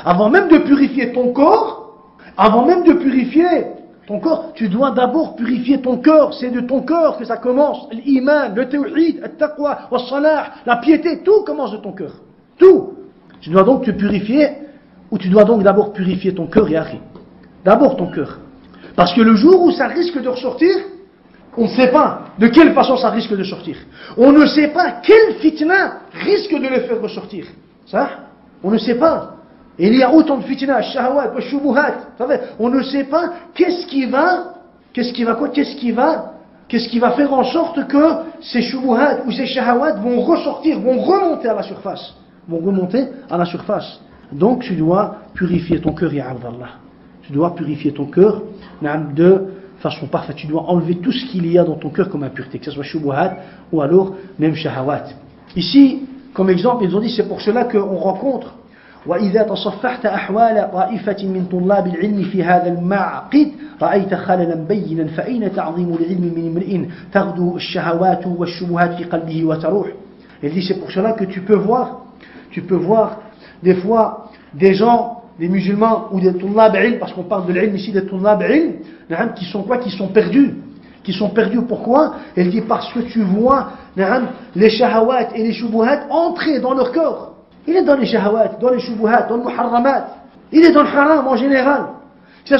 Avant même de purifier ton corps, tu dois d'abord purifier ton cœur. C'est de ton cœur que ça commence. L'iman, le tawhid, le taqwa, le salah, la piété, tout commence de ton cœur. Tout. Tu dois donc te purifier, ou tu dois donc d'abord purifier ton cœur, ya akhi. D'abord ton cœur. Parce que le jour où ça risque de ressortir, on ne sait pas de quelle façon ça risque de sortir. On ne sait pas quel fitna risque de le faire ressortir. Ça, on ne sait pas. Et il y a autant de fitna, shahawat, shubuhat. On ne sait pas qu'est-ce qui va faire en sorte que ces shubuhat ou ces shahawat vont ressortir, vont remonter à la surface. Donc tu dois purifier ton cœur, ya Abdallah. Tu dois purifier ton cœur de façon parfaite. Tu dois enlever tout ce qu'il y a dans ton cœur comme impureté, que ce soit shubuhat ou alors même shahawat. Ici, comme exemple, ils ont dit, c'est pour cela qu'on rencontre وإذا تصفحت أحوال طائفة من طلاب العلم في هذا المعقد رأيت خللا بينا فأين تعظيم العلم من امرئ تغدو الشهوات والشبهات في قلبه وتروح. Il dit, c'est pour cela que tu peux voir des fois des gens, des musulmans ou des tullab ilm, parce qu'on parle de l'ilm ici, des tullab ilm, qui sont quoi? Qui sont perdus. Qui sont perdus, pourquoi? Il dit, parce que tu vois les shahawat et les shubuhat entrer dans leur corps. Il est dans les shahawat, dans les shubuhat, dans le muharramat. Il est dans le haram en général. Que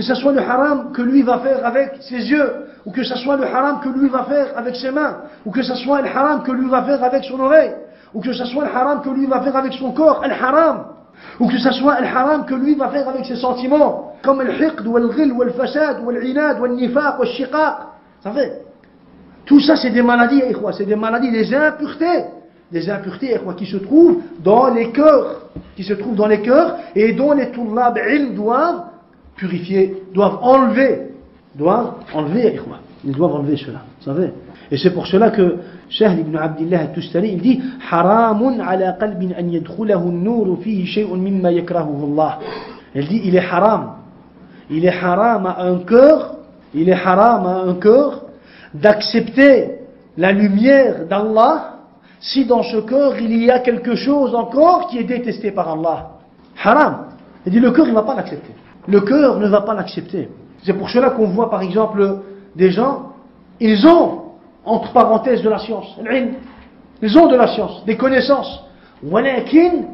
ce soit le haram que lui va faire avec ses yeux, ou que ce soit le haram que lui va faire avec ses mains, ou que ce soit le haram que lui va faire avec son oreille, ou que ce soit le haram que lui va faire avec son corps, le haram, ou que ce soit le haram que lui va faire avec ses sentiments, comme le hiqd, ou le ghil, ou le fasad, ou l'inad, ou le nifaq, ou le shiqaq. Ça fait. Tout ça, c'est des maladies, c'est des maladies, des impuretés qui se trouvent dans les cœurs, et dont les tullab ilm doivent purifier, doivent enlever, ils doivent enlever cela, vous savez. Et c'est pour cela que Shahl ibn Abdillah al-Tustari, il dit haramun ala qalbin an yadkhulahu an-nur fihi shay'un mimma yakrahuhu Allah. Il dit il est haram à un cœur d'accepter la lumière d'Allah si dans ce cœur il y a quelque chose encore qui est détesté par Allah. Haram. Il dit le cœur ne va pas l'accepter. Le cœur ne va pas l'accepter. C'est pour cela qu'on voit par exemple des gens, ils ont entre parenthèses de la science, ils ont de la science, des connaissances. Walakin,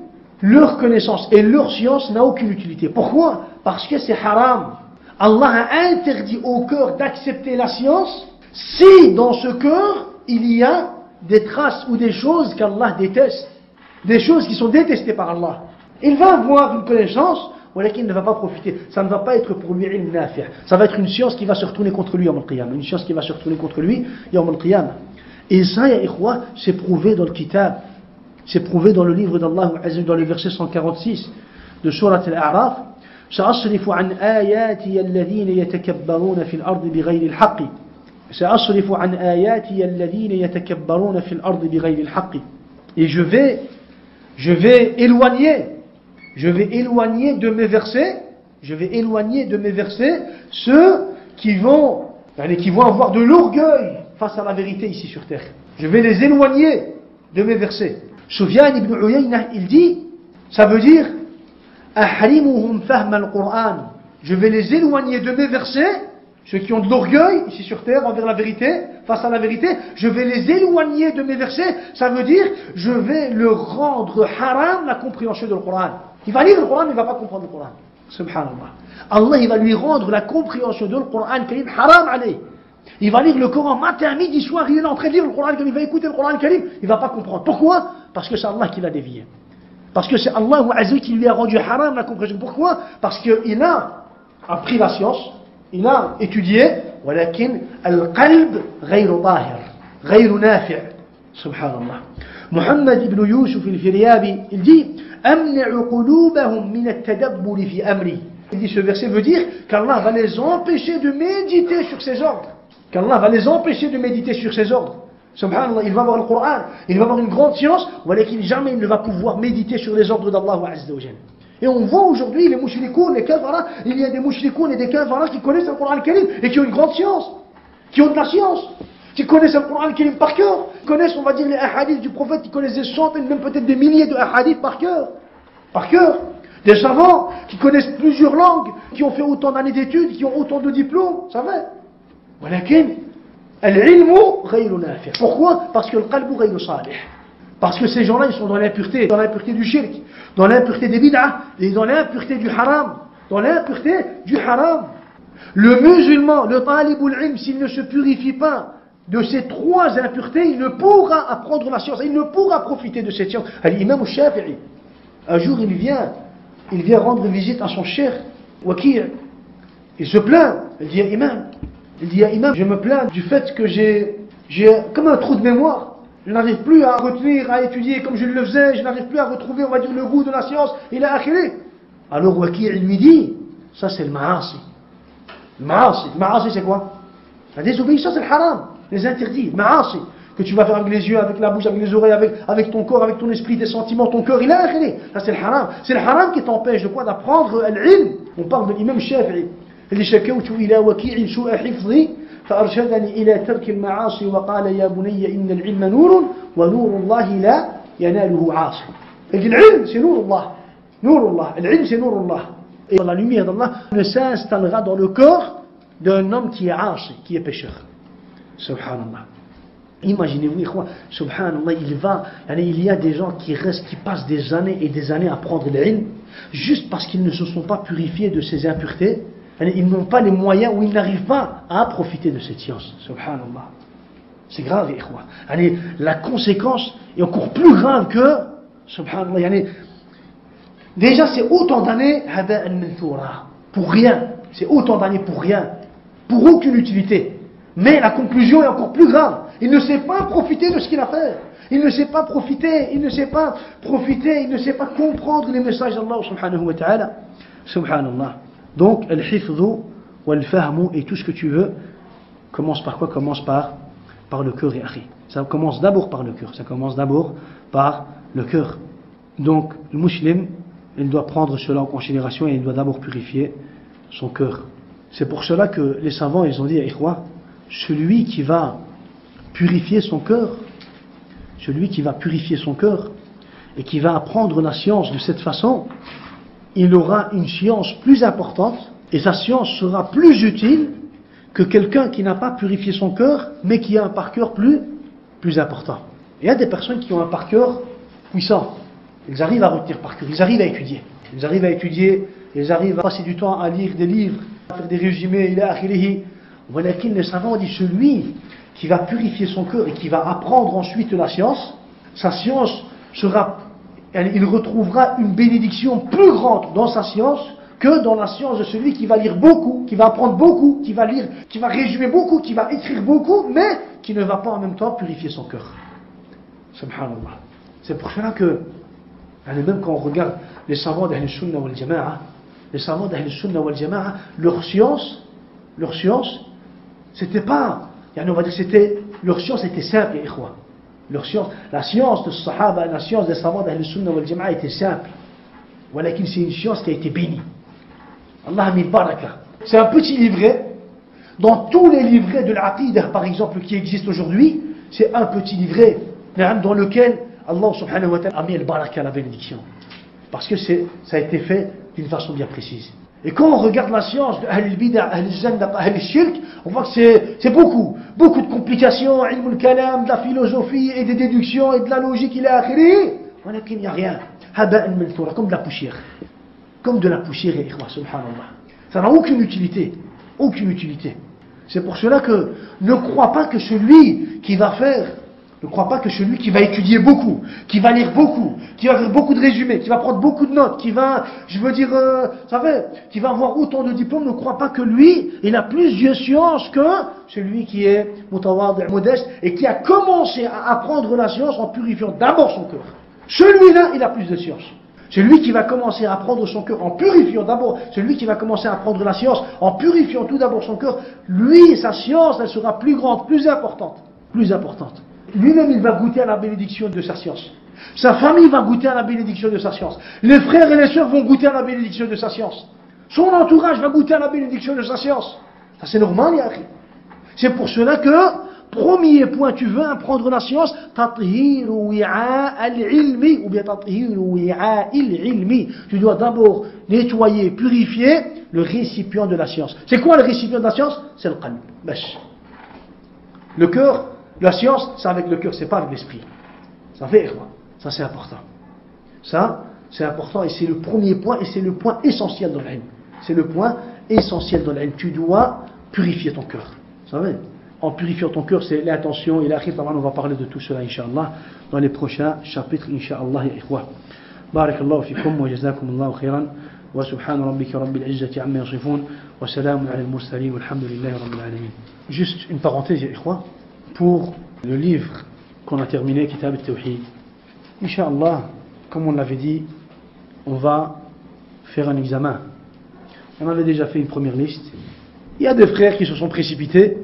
leur connaissance et leur science n'a aucune utilité. Pourquoi? Parce que c'est haram. Allah a interdit au cœur d'accepter la science si dans ce cœur il y a des traces ou des choses qu'Allah déteste, des choses qui sont détestées par Allah. Il va avoir une connaissance, mais il ne va pas profiter. Ça ne va pas être pour lui ilm nafi'. Ça va être une science qui va se retourner contre lui yawm al-qiyamah. Une science qui va se retourner contre lui yawm al-qiyamah. Et ça, ya ikhwa, c'est prouvé dans le kitab. C'est prouvé dans le livre d'Allah, dans le verset 146 de Surat al-A'raf. سأصرف عن آياتي الذين يتكبرون في الأرض بغير الحق. سأصرف عن آياتي الذين يتكبرون في الأرض بغير الحق. Et je vais éloigner de mes versets ceux qui vont avoir de l'orgueil face à la vérité ici sur terre. Je vais les éloigner de mes versets. Sufyan ibn Uyayna, il dit, ça veut dire ahrimuhum fahm al-Qur'an. Je vais les éloigner de mes versets, ceux qui ont de l'orgueil ici sur terre envers la vérité, face à la vérité, je vais les éloigner de mes versets. Ça veut dire, je vais leur rendre haram la compréhension du Coran. Il va lire le Coran, mais il ne va pas comprendre le Coran. Subhanallah. Allah, il va lui rendre la compréhension du Coran Karim haram alayh. Il va lire le Coran matin, midi, soir, il est en train de lire le Coran Karim, il va écouter le Coran Karim, il ne va pas comprendre. Pourquoi? Parce que c'est Allah qui l'a dévié. Parce que c'est Allah qui lui a rendu haram la compréhension. Pourquoi? Parce qu'il a appris la science, il a étudié, ولكن القلب غير طاهر غير نافع. Subhanallah. Muhammad ibn Yusuf al-Firyabi, il dit أمنع قلوبهم من التدبر في أمري. Il dit ce verset veut dire qu'Allah va les empêcher de méditer sur ses ordres. Qu'Allah va les empêcher de méditer sur ses ordres. Subhanallah, il va avoir le Coran, il va avoir une grande science, ولكن jamais il ne va pouvoir méditer sur les ordres d'Allah Azza wa Jalla. Et on voit aujourd'hui les mouchrikoun, les kafara, il y a des mouchrikoun et des kafara qui connaissent le Coran Karim et qui ont une grande science, qui ont de la science, qui connaissent le Coran Karim par cœur, qui connaissent, on va dire, les hadiths du prophète, qui connaissent des centaines, même peut-être des milliers de hadiths par cœur. Par cœur. Des savants qui connaissent plusieurs langues, qui ont fait autant d'années d'études, qui ont autant de diplômes, ça va. ولكن العلم غير نافع. Pourquoi? Parce que le qalbu غير صالح. Parce que ces gens-là, ils sont dans l'impureté du shirk, dans l'impureté des bid'ah, et dans l'impureté du haram. Dans l'impureté du haram. Le musulman, le talibul ilm, s'il ne se purifie pas de ces trois impuretés, il ne pourra apprendre la science, il ne pourra profiter de cette science. L'imam Shafi'i, un jour il vient rendre visite à son cheikh, Waki'. Il se plaint, il dit à Imam, je me plains du fait que j'ai comme un trou de mémoire. Je n'arrive plus à retenir, à étudier comme je le faisais, je n'arrive plus à retrouver, on va dire, le goût de la science, il a akhiri. Alors Waki' il lui dit, ça c'est le ma'asi. Le ma'asi c'est quoi? La désobéissance, c'est le haram, les interdits, le ma'asi. Que tu vas faire avec les yeux, avec la bouche, avec les oreilles, avec ton corps, avec ton esprit, tes sentiments, ton cœur, il a akhiri. Ça c'est le haram. C'est le haram qui t'empêche de quoi? D'apprendre l'ilm. On parle de l'imam Shafi'i. Il dit, شكوت إلى وكيع سوء حفظي فأرشدني إلى ترك المعاصي وقال يا بني إن العلم نور ونور الله لا يناله عاصي. Il dit, l'ilm c'est نور الله. نور الله. L'ilm c'est نور الله. Et la lumière d'Allah ne s'installera dans le corps d'un homme qui est aasi, qui est pécheur. Subhanallah. Imaginez-vous, subhanallah, il y a des gens qui passent des années et des années à prendre l'ilm juste parce qu'ils ne se sont pas purifiés de ces impuretés. Ils n'ont pas les moyens ou ils n'arrivent pas à profiter de cette science. Subhanallah. C'est grave, ikhwa. La conséquence est encore plus grave que, subhanallah, déjà c'est autant d'années pour rien. C'est autant d'années pour rien. Pour aucune utilité. Mais la conclusion est encore plus grave. Il ne sait pas profiter de ce qu'il a fait. Il ne sait pas profiter, il ne sait pas comprendre les messages d'Allah subhanahu wa ta'ala. Subhanallah. Donc, al-hifdhu wal-fahmu et tout ce que tu veux, commence par quoi? Commence par le cœur, et akhi. Ça commence d'abord par le cœur. Ça commence d'abord par le cœur. Donc, le musulman, il doit prendre cela en considération et il doit d'abord purifier son cœur. C'est pour cela que les savants, ils ont dit, ikhwa, celui qui va purifier son cœur et qui va apprendre la science de cette façon, il aura une science plus importante et sa science sera plus utile que quelqu'un qui n'a pas purifié son cœur mais qui a un par cœur plus important. Il y a des personnes qui ont un par cœur puissant. Ils arrivent à retenir par cœur, ils arrivent à étudier, ils arrivent à passer du temps à lire des livres, à faire des résumés, il a akhirihi. Voilà qu'il les savants dit celui qui va purifier son cœur et qui va apprendre ensuite la science, sa science sera, il retrouvera une bénédiction plus grande dans sa science que dans la science de celui qui va lire beaucoup, qui va apprendre beaucoup, qui va résumer beaucoup, qui va écrire beaucoup, mais qui ne va pas en même temps purifier son cœur. Subhanallah. C'est pour cela que, même quand on regarde les savants d'Ahl Sunnah wal Jama'a, leur science, c'était pas, on va dire, leur science était simple, ikhwa. La science de Sahaba, la science des savants d'Ahl Sunnah wal Jama'a était simple. Voilà qu'il c'est une science qui a été bénie. Allah a mis baraka. C'est un petit livret. Dans tous les livrets de l'Aqidah, par exemple, qui existent aujourd'hui, c'est un petit livret dans lequel Allah subhanahu wa ta'ala a mis le baraka, la bénédiction. Parce que ça a été fait d'une façon bien précise. Et quand on regarde la science de Ahl al-Bid'a, Ahl al-Zanda, Ahl al-Shirk, on voit que c'est beaucoup de complications, ilm al-kalam, de la philosophie et des déductions et de la logique, il est akhiri. Voilà qu'il n'y a rien. Haba'an manthura, comme de la poussière. Comme de la poussière, subhanallah. Ça n'a aucune utilité. Aucune utilité. C'est pour cela que ne crois pas que celui qui va étudier beaucoup, qui va lire beaucoup, qui va faire beaucoup de résumés, qui va prendre beaucoup de notes, qui va avoir autant de diplômes, ne crois pas que lui, il a plus de science que celui qui est mutawadi', modeste, et qui a commencé à apprendre la science en purifiant d'abord son cœur. Celui-là, il a plus de science. Celui qui va commencer à apprendre son cœur en purifiant d'abord, celui qui va commencer à apprendre la science en purifiant tout d'abord son cœur, lui, sa science, elle sera plus grande, plus importante. Lui-même, il va goûter à la bénédiction de sa science. Sa famille va goûter à la bénédiction de sa science. Les frères et les sœurs vont goûter à la bénédiction de sa science. Son entourage va goûter à la bénédiction de sa science. Ça, c'est normal, ya akhi. C'est pour cela que, premier point, tu veux apprendre la science, tathir wi'a al-ilmi, ou bien tathir wi'a il-ilmi. Tu dois d'abord nettoyer, purifier le récipient de la science. C'est quoi le récipient de la science? C'est le qalb. Le cœur. La science, c'est avec le cœur, c'est pas avec l'esprit. Ça fait ikhwa. Ça c'est important. Ça, c'est important et c'est le premier point et c'est le point essentiel dans l'ilm. C'est le point essentiel dans l'ilm. Tu dois purifier ton cœur. Vous savez, en purifiant ton cœur, c'est l'intention et l'akhir. On va parler de tout cela, Inch'Allah, dans les prochains chapitres, Inch'Allah, ya ikhwa. Barakallahu fikum wa jazakumullahu khairan. Wa subhana rabbika rabbil izzati amma yasifun. Wa salamun ala al-mursalin. Walhamdulillahi rabbil alamin. Juste une parenthèse, ya ikhwa, pour le livre qu'on a terminé, Kitab al-Tawhid. Inch'Allah, comme on l'avait dit, on va faire un examen. On avait déjà fait une première liste. Il y a des frères qui se sont précipités,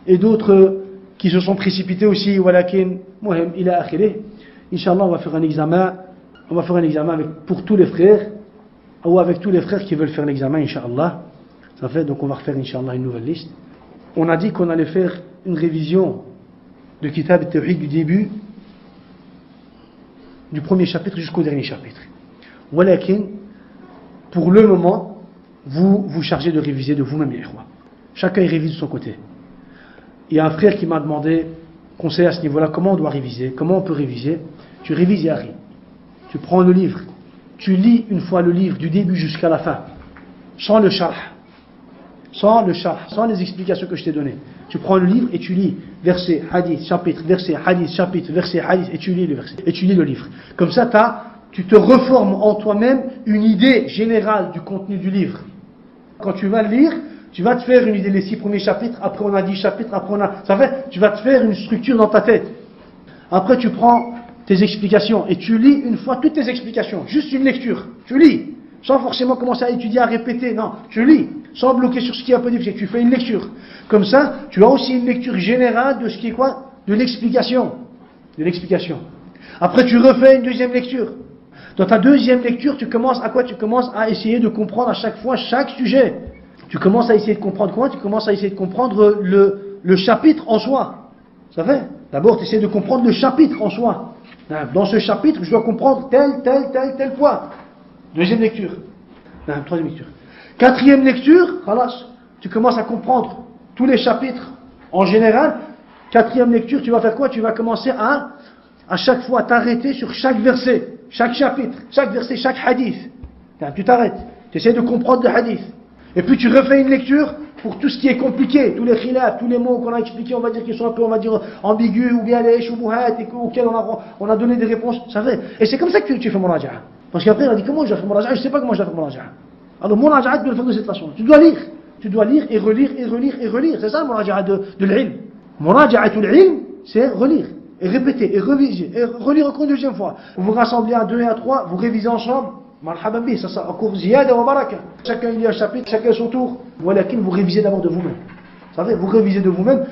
et d'autres qui se sont précipités aussi. Inch'Allah, on va faire un examen. On va faire un examen pour tous les frères, ou avec tous les frères qui veulent faire l'examen, Inch'Allah. Ça fait, donc on va refaire, Inch'Allah, une nouvelle liste. On a dit qu'on allait faire une révision de Kitab al-Tawhid du début, du premier chapitre jusqu'au dernier chapitre. Walakin, pour le moment, vous vous chargez de réviser de vous-même, les ikhwa. Chacun y révise de son côté. Il y a un frère qui m'a demandé conseil à ce niveau-là, comment on doit réviser, comment on peut réviser. Tu révises, Yahri. Tu prends le livre, tu lis une fois le livre du début jusqu'à la fin, sans le sharh, sans les explications que je t'ai données. Tu prends le livre et tu lis verset, hadith, chapitre, verset, hadith, chapitre, verset, hadith, et tu lis le verset, et tu lis le livre. Comme ça, tu te reformes en toi-même une idée générale du contenu du livre. Quand tu vas le lire, tu vas te faire une idée des 6 premiers chapitres, après on a 10 chapitres, après on a... Ça fait, tu vas te faire une structure dans ta tête. Après tu prends tes explications et tu lis une fois toutes tes explications, juste une lecture. Tu lis, sans forcément commencer à étudier, à répéter, non, tu lis, sans bloquer sur ce qui est un peu difficile, tu fais une lecture. Comme ça, tu as aussi une lecture générale de ce qui est quoi? De l'explication. De l'explication. Après tu refais une deuxième lecture. Dans ta deuxième lecture, tu commences à quoi? Tu commences à essayer de comprendre à chaque fois chaque sujet. Tu commences à essayer de comprendre quoi? Tu commences à essayer de comprendre le chapitre en soi. Ça fait? D'abord, tu essaies de comprendre le chapitre en soi. Dans ce chapitre, je dois comprendre tel point. Deuxième lecture. Troisième lecture. Quatrième lecture, khalas, tu commences à comprendre tous les chapitres en général. Quatrième lecture, tu vas faire quoi? Tu vas commencer à chaque fois t'arrêter sur chaque verset, chaque chapitre, chaque verset, chaque hadith. Tu t'arrêtes, tu essaies de comprendre le hadith. Et puis tu refais une lecture pour tout ce qui est compliqué, tous les khilaf, tous les mots qu'on a expliqués, on va dire qu'ils sont un peu, on va dire, ambigus, ou bien les shubuhat, auxquels on a donné des réponses, ça fait. Et c'est comme ça que tu fais muraja'a. Parce qu'après, on a dit, comment je dois faire muraja'a? Je ne sais pas comment je dois faire muraja'a. Alors, muraja'a, tu dois le faire de cette façon. Tu dois lire. Tu dois lire et relire et relire et relire. C'est ça, muraja'a de l'ilm. Muraja'atul ilm, c'est relire. Et répéter, et réviser, et relire encore une deuxième fois. Vous vous rassemblez à 2 et à 3, vous révisez ensemble. Marhaban bi, ça encore ziyada wa baraka. Chacun il y a un chapitre, chacun son tour. Walakin vous révisez d'abord de vous-même. Vous savez, vous révisez de vous-même.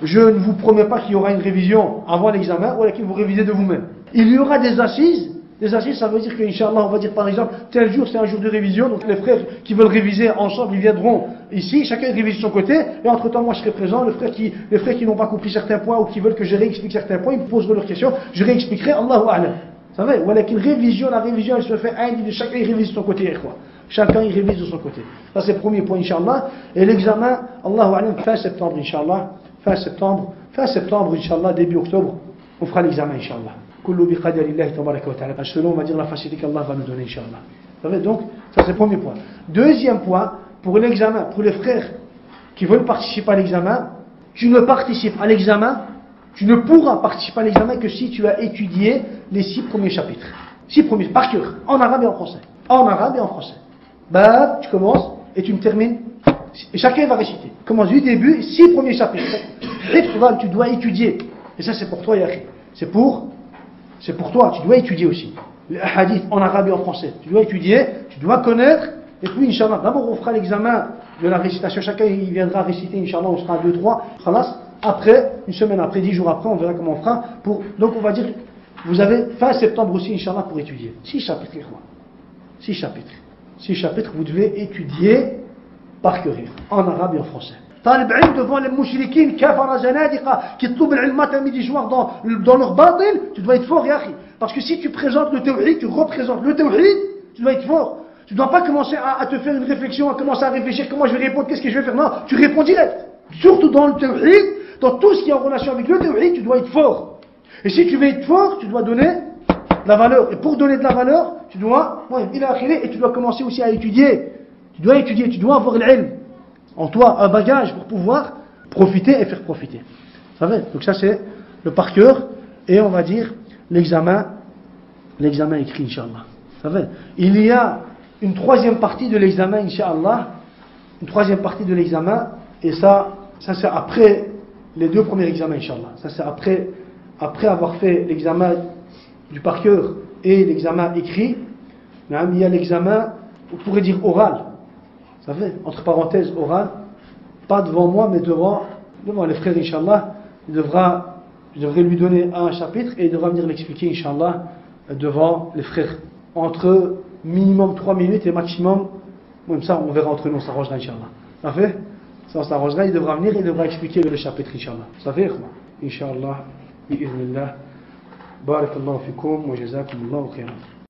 Je ne vous promets pas qu'il y aura une révision avant l'examen, walakin vous révisez de vous-même. Il y aura des assises. Des assises, ça veut dire qu'Inch'Allah, on va dire par exemple, tel jour c'est un jour de révision, donc les frères qui veulent réviser ensemble, ils viendront ici, chacun révise de son côté, et entre temps moi je serai présent, les frères qui n'ont pas compris certains points ou qui veulent que je réexplique certains points, ils me poseront leurs questions, je réexpliquerai, Allahu A'lam. Vous savez, voilà qu'une révision, la révision elle se fait chacun il révise de son côté, chacun il révise de son côté. Ça c'est le premier point, Inch'Allah, et l'examen, Allahu A'lam, fin septembre, Inch'Allah, fin septembre, Inch'Allah, début octobre, on fera l'examen, Inch'Allah. Kullu bi qadarillahi tabaraka wa ta'ala. Selon, on va dire, la facilité qu'Allah va nous donner, Inch'Allah. Vous savez, donc, ça c'est le premier point. Deuxième point, pour l'examen, pour les frères qui veulent participer à l'examen, tu ne participes à l'examen, tu ne pourras participer à l'examen que si tu as étudié les 6 premiers chapitres. 6 premiers, par cœur, en arabe et en français. En arabe et en français. Bah, tu commences et tu me termines. Et chacun va réciter. Commence du début, 6 premiers chapitres. Tu dois étudier. Et ça c'est pour toi, Yahri. C'est pour toi, tu dois étudier aussi. Les hadiths en arabe et en français. Tu dois étudier, tu dois connaître. Et puis, Inch'Allah, d'abord on fera l'examen de la récitation. Chacun il viendra réciter, Inch'Allah, on sera à 2, 3. Khalas. Après, une semaine après, 10 jours après, on verra comment on fera. Donc on va dire, vous avez fin septembre aussi, Inch'Allah, pour étudier. 6 chapitres, 6 chapitres. 6 chapitres, vous devez étudier par cœur, en arabe et en français. Talib ilm devant les mouchriquines, kafara zanadiqa, qui trouvent l'ilmat à midi soir dans leur batil, tu dois être fort, yahri. Parce que si tu présentes le tawhid, tu représentes le tawhid, tu dois être fort. Tu ne dois pas commencer à te faire une réflexion, à commencer à réfléchir comment je vais répondre, qu'est-ce que je vais faire. Non, tu réponds direct. Surtout dans le tawhid, dans tout ce qui est en relation avec le tawhid, tu dois être fort. Et si tu veux être fort, tu dois donner de la valeur. Et pour donner de la valeur, tu dois, et tu dois commencer aussi à étudier. Tu dois étudier, tu dois avoir l'ilm en toi, un bagage pour pouvoir profiter et faire profiter. Ça va? Donc ça c'est le par cœur et on va dire l'examen écrit, Inch'Allah. Ça va? Il y a une troisième partie de l'examen, Inch'Allah. Une troisième partie de l'examen, et ça c'est après les deux premiers examens, Inch'Allah. Ça c'est après avoir fait l'examen du par cœur et l'examen écrit. Il y a l'examen, on pourrait dire oral. Ça fait, entre parenthèses, oral, pas devant moi, mais devant les frères, Inch'Allah. Je devrais lui donner un chapitre et il devra venir l'expliquer, Inch'Allah, devant les frères. Entre minimum 3 minutes et maximum, même ça, on verra entre nous, on s'arrangera, Inch'Allah. Ça fait? Ça, on s'arrangera, il devra venir et il devra expliquer le chapitre, Inch'Allah. Ça fait, Inch'Allah, bi'idhnillah. Barakallahu fikum wa jazakumullahu khairan.